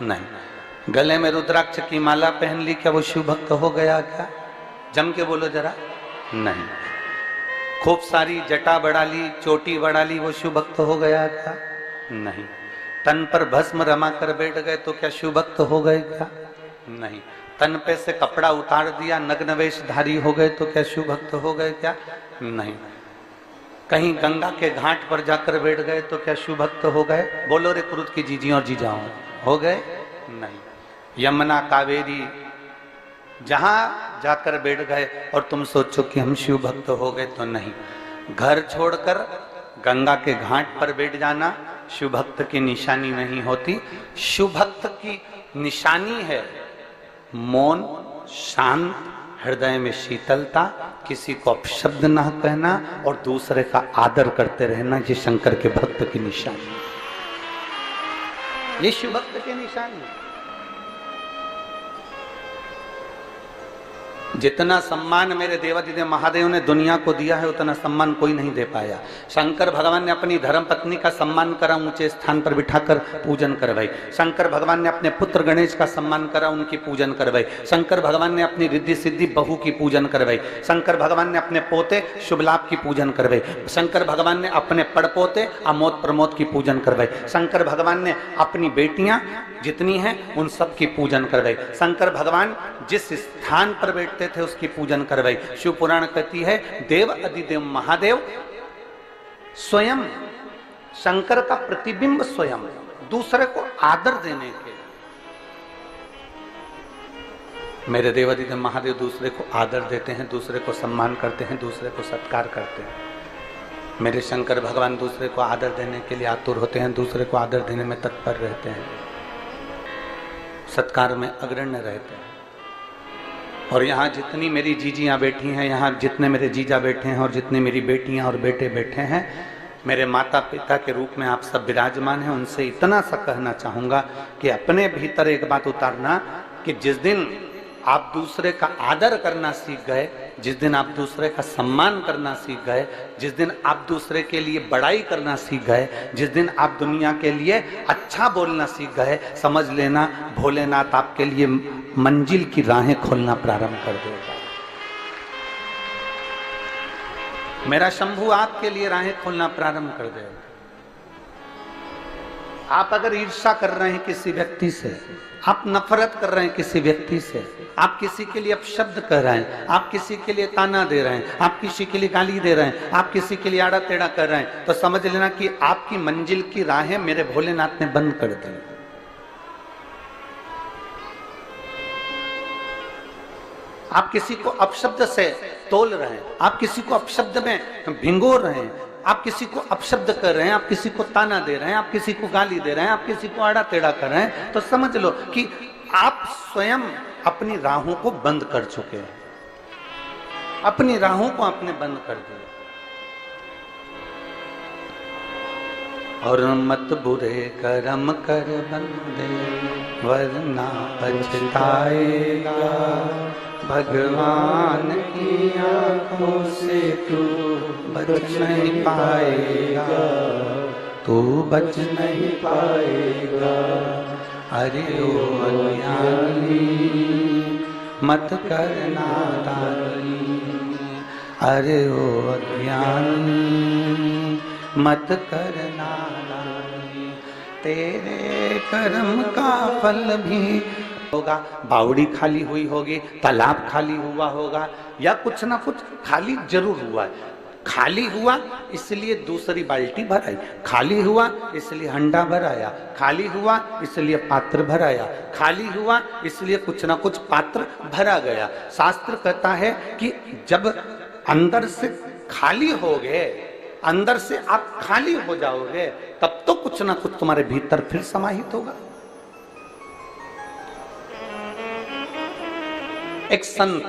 नहीं। गले में रुद्राक्ष की माला पहन ली, क्या वो शिव भक्त हो गया क्या? जम के बोलो जरा। नहीं। खूब सारी जटा बढ़ा ली, चोटी बढ़ा ली, वो शिव भक्त हो गया क्या? नहीं। तन पर भस्म रमा कर बैठ गए तो क्या शिव भक्त हो गए क्या? नहीं। तन पे से कपड़ा उतार दिया, नग्न वेशधारी हो गए तो क्या शिव भक्त हो गए क्या? नहीं। कहीं गंगा के घाट पर जाकर बैठ गए तो क्या शिव भक्त हो गए? बोलो रे कुरुत की जीजी और जीजाओं, हो गए? नहीं। यमुना कावेरी जहां जाकर बैठ गए और तुम सोचो कि हम शिव भक्त हो गए, तो नहीं। घर छोड़कर गंगा के घाट पर बैठ जाना शिव भक्त की निशानी नहीं होती। शिव भक्त की निशानी है मौन, शांत, हृदय में शीतलता, किसी को अपशब्द ना कहना और दूसरे का आदर करते रहना। ये शंकर के भक्त की निशानी, ये शिव भक्त की निशानी। जितना सम्मान मेरे देवादिदेव महादेव ने दुनिया को दिया है, उतना सम्मान कोई नहीं दे पाया। शंकर भगवान ने अपनी धर्म पत्नी का सम्मान करा, ऊंचे स्थान पर बिठाकर पूजन करवाई। शंकर भगवान ने अपने पुत्र गणेश का सम्मान करा, उनकी पूजन करवाई। शंकर भगवान ने अपनी रिद्धि सिद्धि बहू की पूजन करवाई। शंकर भगवान ने अपने पोते शुभ लाभ की पूजन करवाई। शंकर भगवान ने अपने पड़पोते अमोद प्रमोद की पूजन करवाई। शंकर भगवान ने अपनी बेटियां जितनी हैं उन सब की पूजन करवाई। शंकर भगवान जिस स्थान पर बैठते थे उसकी पूजन करवाई। शिव पुराण कहती है देव अधिदेव महादेव स्वयं शंकर का प्रतिबिंब, स्वयं दूसरे को आदर देने के। मेरे देव अधिदेव महादेव दूसरे को आदर देते हैं, दूसरे को सम्मान करते हैं, दूसरे को सत्कार करते हैं। मेरे शंकर भगवान दूसरे को आदर देने के लिए आतुर होते हैं, दूसरे को आदर देने में तत्पर रहते हैं, सत्कार में अग्रण्य रहते हैं। और यहाँ जितनी मेरी जीजियाँ बैठी हैं, यहाँ जितने मेरे जीजा बैठे हैं और जितनी मेरी बेटियाँ और बेटे बैठे हैं, मेरे माता पिता के रूप में आप सब विराजमान हैं। उनसे इतना सा कहना चाहूँगा कि अपने भीतर एक बात उतारना कि जिस दिन आप दूसरे का आदर करना सीख गए, जिस दिन आप दूसरे का सम्मान करना सीख गए, जिस दिन आप दूसरे के लिए बड़ाई करना सीख गए, जिस दिन आप दुनिया के लिए अच्छा बोलना सीख गए, समझ लेना भोलेनाथ आपके लिए मंजिल की राहें खोलना प्रारंभ कर देगा। मेरा शंभू आपके लिए राहें खोलना प्रारंभ कर देगा। आप अगर ईर्ष्या कर रहे हैं किसी व्यक्ति से, आप नफरत कर रहे हैं किसी व्यक्ति से, आप किसी के लिए अपशब्द कर रहे हैं, आप किसी के लिए ताना दे रहे हैं, आप किसी के लिए गाली दे रहे हैं, आप किसी के लिए आड़ा टेढ़ा कर रहे हैं, तो समझ लेना कि आपकी मंजिल की राहें मेरे भोलेनाथ ने बंद कर दी। आप किसी को अपशब्द से तोल रहे हैं, आप किसी को अपशब्द में भिंगोर रहे हैं, आप किसी को अपशब्द कर रहे हैं, आप किसी को ताना दे रहे हैं, आप किसी को गाली दे रहे हैं, आप किसी को आड़ा टेढ़ा कर रहे हैं, तो समझ लो कि आप स्वयं अपनी राहों को बंद कर चुके हैं। अपनी राहों को आपने बंद कर दिया। और मत बुरे कर्म कर बंदे वरना पछताएगा, भगवान की आंखों से तू बच नहीं पाएगा, तू बच नहीं पाएगा। अरे ओ अज्ञानी मत करना दानी, अरे ओ अज्ञानी मत करना दानी, तेरे कर्म का फल भी होगा। बावड़ी खाली हुई होगी, तालाब खाली हुआ होगा, या कुछ ना कुछ खाली जरूर हुआ है। खाली हुआ इसलिए दूसरी बाल्टी भराई, खाली हुआ इसलिए हंडा भराया, खाली हुआ इसलिए पात्र भराया, खाली हुआ इसलिए कुछ ना कुछ पात्र भरा गया। शास्त्र कहता है कि जब अंदर से खाली हो गए, अंदर से आप खाली हो जाओगे, तब तो कुछ ना कुछ तुम्हारे भीतर फिर समाहित होगा। एक संत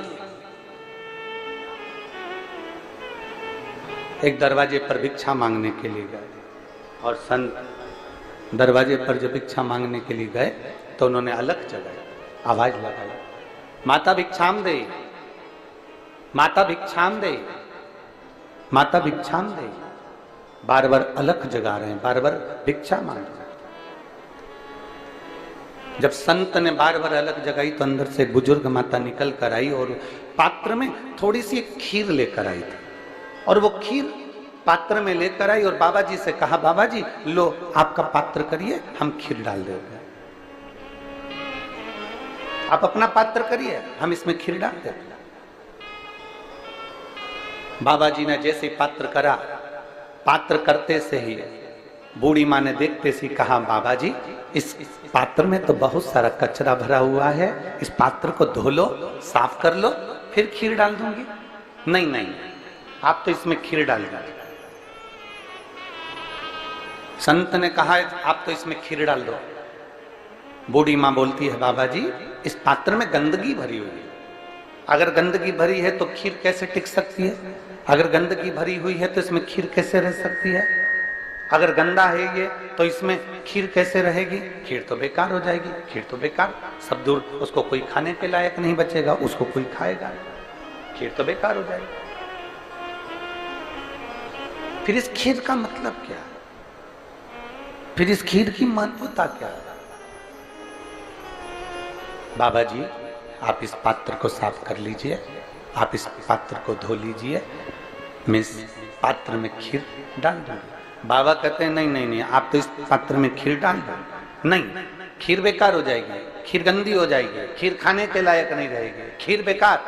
एक दरवाजे पर भिक्षा मांगने के लिए गए, और संत दरवाजे पर जब भिक्षा मांगने के लिए गए तो उन्होंने अलग जगह आवाज लगाई, माता भिक्षाम दे, माता भिक्षाम दे, माता भिक्षाम दे। बार बार अलग जगा रहे हैं, बार बार भिक्षा मांग रहे हैं। जब संत ने बार बार अलग जगाई तो अंदर से बुजुर्ग माता निकल कर आई और पात्र में थोड़ी सी खीर लेकर आई थी, और वो खीर पात्र में लेकर आई और बाबा जी से कहा, बाबा जी लो आपका पात्र करिए, हम खीर डाल देंगे। आप अपना पात्र करिए, हम इसमें खीर डाल देंगे। बाबा जी ने जैसे पात्र करा, पात्र करते से ही बूढ़ी माँ ने देखते से कहा, बाबा जी इस पात्र में तो बहुत सारा कचरा भरा हुआ है, इस पात्र को धो लो, साफ कर लो, फिर खीर डाल दूंगी। नहीं नहीं, आप तो इसमें खीर डाल दीजिए। संत ने कहा, आप तो इसमें खीर डाल दो। बूढ़ी माँ बोलती है, बाबा जी इस पात्र में गंदगी भरी हुई है, अगर गंदगी भरी है तो खीर कैसे टिक सकती है, अगर गंदगी भरी हुई है तो इसमें खीर कैसे रह सकती है, अगर गंदा है ये तो इसमें खीर कैसे रहेगी, खीर तो बेकार हो जाएगी, खीर तो बेकार, सब दूर, उसको कोई खाने के लायक नहीं बचेगा, उसको कोई खाएगा, खीर तो बेकार हो जाएगी। फिर इस खीर का मतलब क्या है, फिर इस खीर की महत्वता क्या है? बाबा जी आप इस पात्र को साफ कर लीजिए, आप इस पात्र को धो लीजिए, मैं इस पात्र में खीर डाल दूंगा। बाबा कहते हैं नहीं नहीं नहीं, आप तो इस पात्र में खीर डाल दो। नहीं, खीर बेकार हो जाएगी, खीर गंदी हो जाएगी, खीर खाने के लायक नहीं रहेगी, खीर बेकार।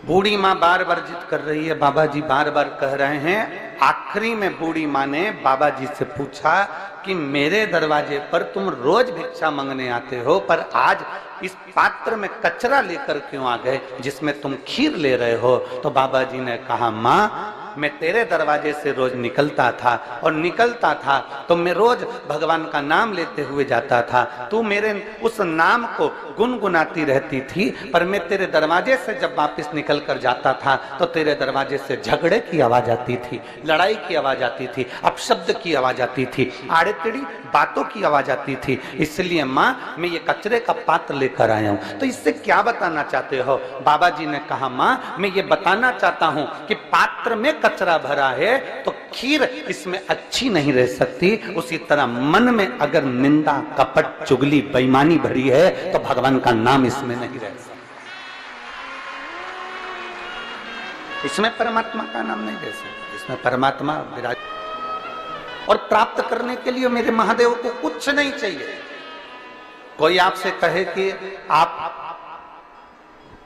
बूढ़ी माँ बार बार जिद कर रही है, बाबा जी बार बार कह रहे हैं। आखिरी में बूढ़ी माँ ने बाबा जी से पूछा कि मेरे दरवाजे पर तुम रोज भिक्षा मांगने आते हो, पर आज इस पात्र में कचरा लेकर क्यों आ गए जिसमें तुम खीर ले रहे हो? तो बाबा जी ने कहा, माँ मैं तेरे दरवाजे से रोज निकलता था, और निकलता था तो मैं रोज भगवान का नाम लेते हुए जाता था, तू मेरे उस नाम को गुनगुनाती रहती थी, पर मैं तेरे दरवाजे से जब वापस निकल कर जाता था तो तेरे दरवाजे से झगड़े की आवाज आती थी, लड़ाई की आवाज आती थी, अपशब्द की आवाज आती थी, आड़े टेढ़ी बातों की आवाज आती थी। इसलिए माँ मैं ये कचरे का पात्र लेकर आया हूँ। तो इससे क्या बताना चाहते हो? बाबा जी ने कहा, माँ मैं ये बताना चाहता हूँ कि पात्र में कचरा भरा है तो खीर इसमें अच्छी नहीं रह सकती। उसी तरह मन में अगर निंदा, कपट, चुगली, बेईमानी भरी है तो भगवान का नाम इसमें नहीं रह सकता, इसमें परमात्मा का नाम नहीं रह सकता, इसमें परमात्मा विराज। और प्राप्त करने के लिए मेरे महादेव को कुछ नहीं चाहिए। कोई आपसे कहे कि आप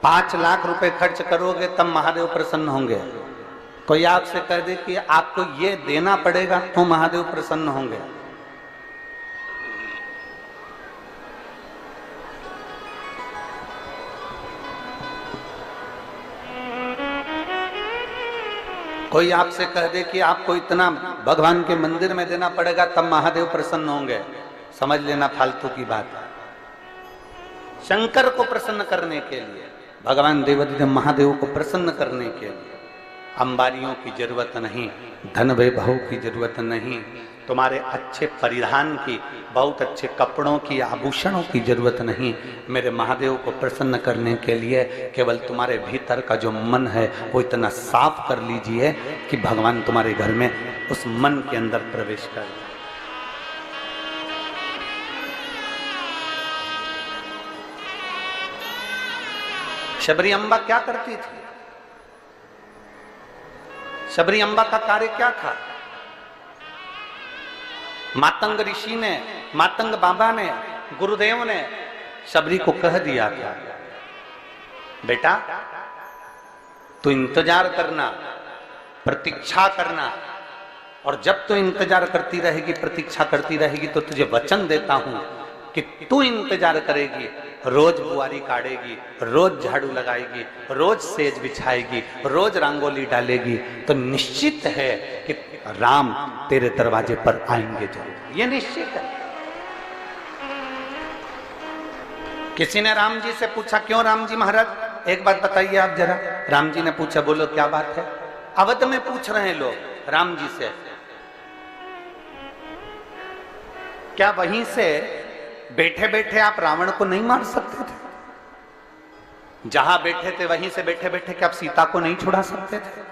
5 लाख रुपए खर्च करोगे तब महादेव प्रसन्न होंगे, कोई आपसे कह दे कि आपको ये देना पड़ेगा तो महादेव प्रसन्न होंगे, कोई आपसे कह दे कि आपको इतना भगवान के मंदिर में देना पड़ेगा तब महादेव प्रसन्न होंगे, समझ लेना फालतू की बात है। शंकर को प्रसन्न करने के लिए, भगवान देवाधिदेव महादेव को प्रसन्न करने के लिए अंबारियों की जरूरत नहीं, धन वैभव की जरूरत नहीं, तुम्हारे अच्छे परिधान की, बहुत अच्छे कपड़ों की, आभूषणों की जरूरत नहीं। मेरे महादेव को प्रसन्न करने के लिए केवल तुम्हारे भीतर का जो मन है वो इतना साफ कर लीजिए कि भगवान तुम्हारे घर में उस मन के अंदर प्रवेश कर जाए। शबरी अम्बा क्या करती थी? शबरी अम्बा का कार्य क्या था? मातंग ऋषि ने, मातंग बाबा ने, गुरुदेव ने शबरी को कह दिया था, बेटा तू इंतजार करना, प्रतीक्षा करना, और जब तू इंतजार करती रहेगी, प्रतीक्षा करती रहेगी, तो तुझे वचन देता हूं कि तू इंतजार करेगी, रोज बुआरी काटेगी, रोज झाड़ू लगाएगी, रोज सेज बिछाएगी, रोज रंगोली डालेगी, तो निश्चित है कि राम तेरे दरवाजे पर आएंगे जरूर। ये निश्चित है। किसी ने राम जी से पूछा, क्यों राम जी महाराज, एक बात बताइए आप जरा। राम जी ने पूछा, बोलो क्या बात है? अवध में पूछ रहे हैं लोग राम जी से, क्या वहीं से बैठे बैठे आप रावण को नहीं मार सकते थे? जहां बैठे थे वहीं से बैठे बैठे क्या आप सीता को नहीं छुड़ा सकते थे?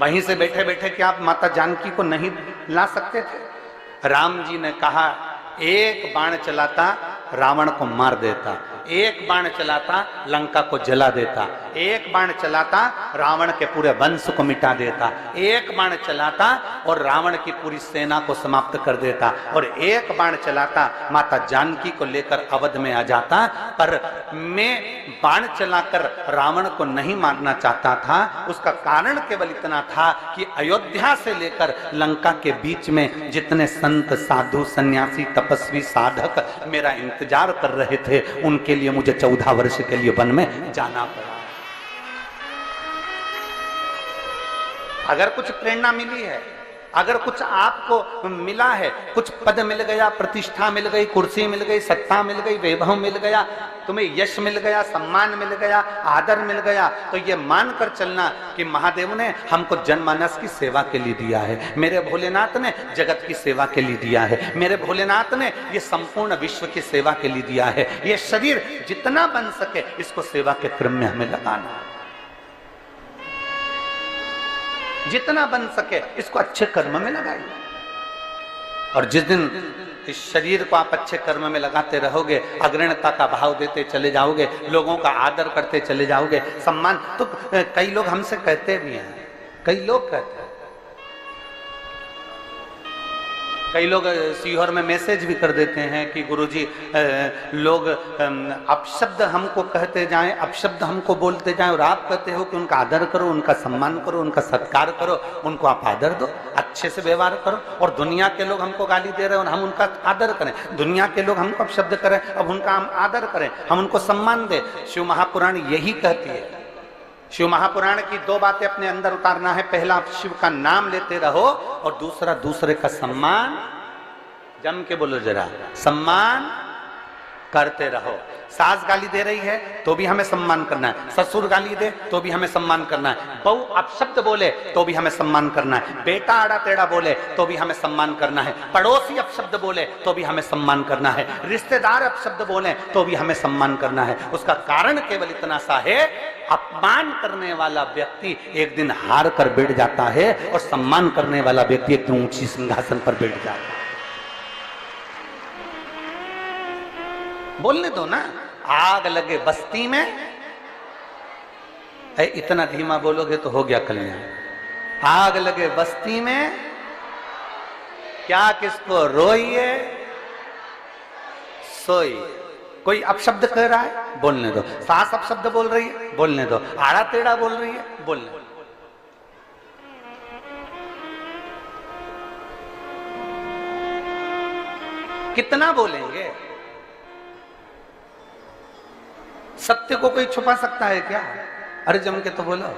वहीं से बैठे बैठे क्या आप माता जानकी को नहीं ला सकते थे? राम जी ने कहा, एक बाण चलाता रावण को मार देता, एक बाण चलाता लंका को जला देता, एक बाण चलाता रावण के पूरे वंश को मिटा देता, एक बाण चलाता और रावण की पूरी सेना को समाप्त कर देता, और एक बाण चलाता माता जानकी को लेकर अवध में आ जाता। पर मैं बाण चलाकर रावण को नहीं मारना चाहता था। उसका कारण केवल इतना था कि अयोध्या से लेकर लंका के बीच में जितने संत, साधु, सन्यासी, तपस्वी, साधक मेरा इंतजार कर रहे थे, उनके लिए मुझे 14 वर्ष के लिए वन में जाना पड़ा। अगर कुछ प्रेरणा मिली है, अगर कुछ आपको मिला है, कुछ पद मिल गया, प्रतिष्ठा मिल गई, कुर्सी मिल गई, सत्ता मिल गई, वैभव मिल गया, तुम्हें यश मिल गया, सम्मान मिल गया, आदर मिल गया, तो ये मानकर चलना कि महादेव ने हमको जनमानस की सेवा के लिए दिया है, मेरे भोलेनाथ ने जगत की सेवा के लिए दिया है, मेरे भोलेनाथ ने ये संपूर्ण विश्व की सेवा के लिए दिया है। ये शरीर जितना बन सके इसको सेवा के क्रम में हमें लगाना है, जितना बन सके इसको अच्छे कर्म में लगाइए। और जिस दिन इस शरीर को आप अच्छे कर्म में लगाते रहोगे, अग्रणता का भाव देते चले जाओगे, लोगों का आदर करते चले जाओगे, सम्मान, तो कई लोग हमसे कहते भी हैं, कई लोग कहते हैं, कई लोग सीहोर में मैसेज भी कर देते हैं कि गुरुजी लोग अपशब्द हमको कहते जाएं, अपशब्द हमको बोलते जाएं, और आप कहते हो कि उनका आदर करो, उनका सम्मान करो, उनका सत्कार करो, उनको आप आदर दो, अच्छे से व्यवहार करो। और दुनिया के लोग हमको गाली दे रहे हैं और हम उनका आदर करें, दुनिया के लोग हमको अपशब्द करें, अब उनका हम आदर करें, हम उनको सम्मान दें। शिव महापुराण यही कहती है। शिव महापुराण की 2 बातें अपने अंदर उतारना है। पहला, आप शिव का नाम लेते रहो, और दूसरा, दूसरे का सम्मान, जम के बोलो जरा, सम्मान करते रहो। सास गाली दे रही है तो भी हमें सम्मान करना है, ससुर गाली दे तो भी हमें सम्मान करना है, बहू अपशब्द बोले तो भी हमें सम्मान करना है, बेटा आड़ा टेढ़ा बोले तो भी हमें सम्मान करना है, पड़ोसी अपशब्द बोले तो भी हमें सम्मान करना है, रिश्तेदार अपशब्द बोले तो भी हमें सम्मान करना है। उसका कारण केवल इतना सा है, अपमान करने वाला व्यक्ति एक दिन हार कर बैठ जाता है, और सम्मान करने वाला व्यक्ति एक दिन ऊंची सिंहासन पर बैठ जाता है। बोलने दो ना, आग लगे बस्ती में, इतना धीमा बोलोगे तो हो गया कल्याण। आग लगे बस्ती में, क्या किसको रोइए सोइए। कोई अपशब्द कह रहा है, बोलने दो। सास अपशब्द बोल रही है, बोलने दो। आड़ा टेढ़ा बोल रही है, बोलने दो। कितना बोलेंगे? सत्य को कोई छुपा सकता है क्या? अरे जम के तो बोलो,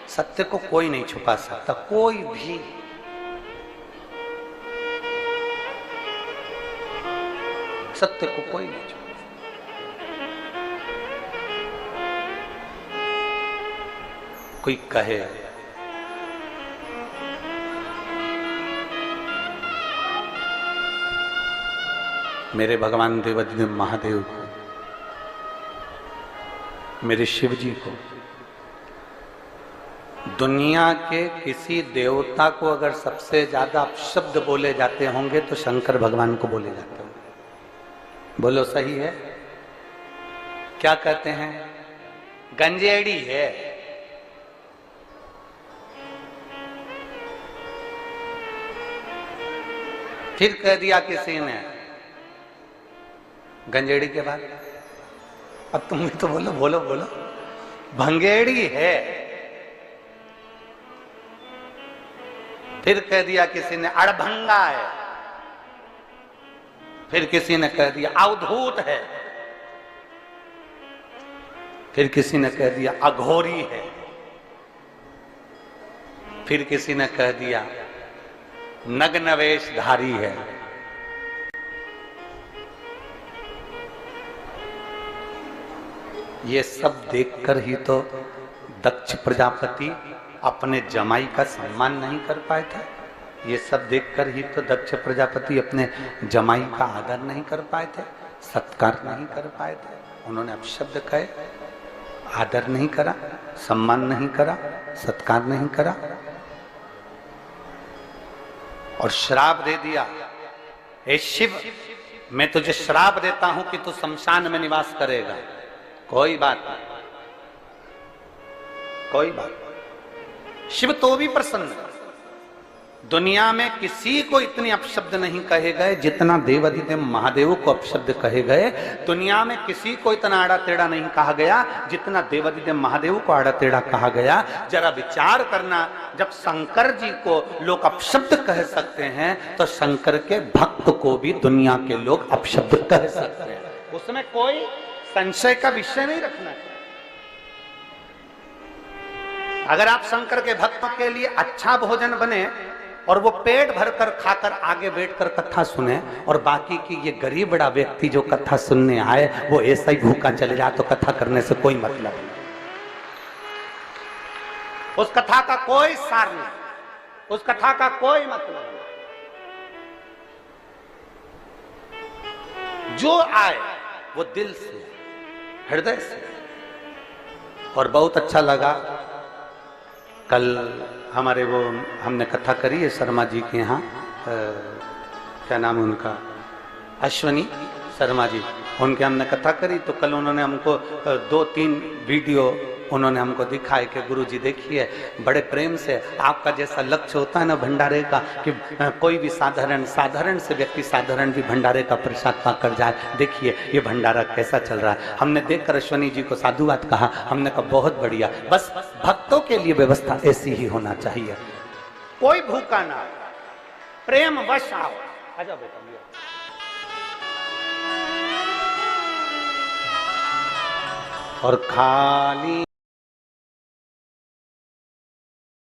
सत्य को कोई नहीं छुपा सकता, कोई भी। सत्य को कोई नहीं छुपा। कोई कहे मेरे भगवान देवाधिदेव महादेव को, मेरे शिव जी को, दुनिया के किसी देवता को अगर सबसे ज्यादा अपशब्द बोले जाते होंगे तो शंकर भगवान को बोले जाते होंगे। बोलो सही है? क्या कहते हैं? गंजेड़ी है। फिर कह दिया किसी ने गंजेड़ी के बाद, अब तुम भी तो बोलो बोलो बोलो, भंगेड़ी है। फिर कह दिया किसी ने अड़भंगा है। फिर किसी ने कह दिया अवधूत है। फिर किसी ने कह दिया अघोरी है। फिर किसी ने कह दिया नग्न वेशधारी है। ये सब देखकर ही तो दक्ष प्रजापति अपने जमाई का सम्मान नहीं कर पाए थे। ये सब देखकर ही तो दक्ष प्रजापति अपने जमाई का आदर नहीं कर पाए थे, सत्कार नहीं कर पाए थे। उन्होंने अपशब्द कहे, आदर नहीं करा, सम्मान नहीं करा, सत्कार नहीं करा और श्राप दे दिया, हे शिव मैं तुझे श्राप देता हूं कि तू शमशान में निवास करेगा। कोई बात नहीं, कोई बात नहीं। शिव तो भी प्रसन्न। दुनिया में किसी को इतने अपशब्द नहीं कहे गए जितना देवाधिदेव महादेव को अपशब्द कहे गए। दुनिया में किसी को इतना आड़ा टेढ़ा नहीं कहा गया जितना देवाधिदेव महादेव को आड़ा टेढ़ा कहा गया। जरा विचार करना, जब शंकर जी को लोग अपशब्द कह सकते हैं तो शंकर के भक्त को भी दुनिया के लोग अपशब्द कह सकते हैं। उसमें कोई संशय का विषय नहीं रखना है। अगर आप शंकर के भक्तों के लिए अच्छा भोजन बने और वो पेट भरकर खाकर आगे बैठकर कथा सुने और बाकी की ये गरीब बड़ा व्यक्ति जो कथा सुनने आए वो ऐसा ही भूखा चले जाए तो कथा करने से कोई मतलब नहीं। उस कथा का कोई सार नहीं, उस कथा का कोई मतलब नहीं। जो आए वो दिल से, हृदय से। और बहुत अच्छा लगा, कल हमारे वो हमने कथा करी है शर्मा जी के यहाँ, क्या नाम है उनका, अश्वनी शर्मा जी, उनके हमने कथा करी तो कल उन्होंने हमको 2-3 वीडियो उन्होंने हमको दिखाए कि गुरु जी देखिए बड़े प्रेम से, आपका जैसा लक्ष्य होता है ना भंडारे का कि कोई भी साधारण से व्यक्ति साधारण भी भंडारे का प्रसाद पाकर जाए, देखिए ये भंडारा कैसा चल रहा है। हमने देखकर अश्वनी जी को साधुवाद कहा, हमने कहा बहुत बढ़िया, बस भक्तों के लिए व्यवस्था ऐसी ही होना चाहिए, कोई भूखा ना, प्रेम वश आओ। आजा बेटा और खाली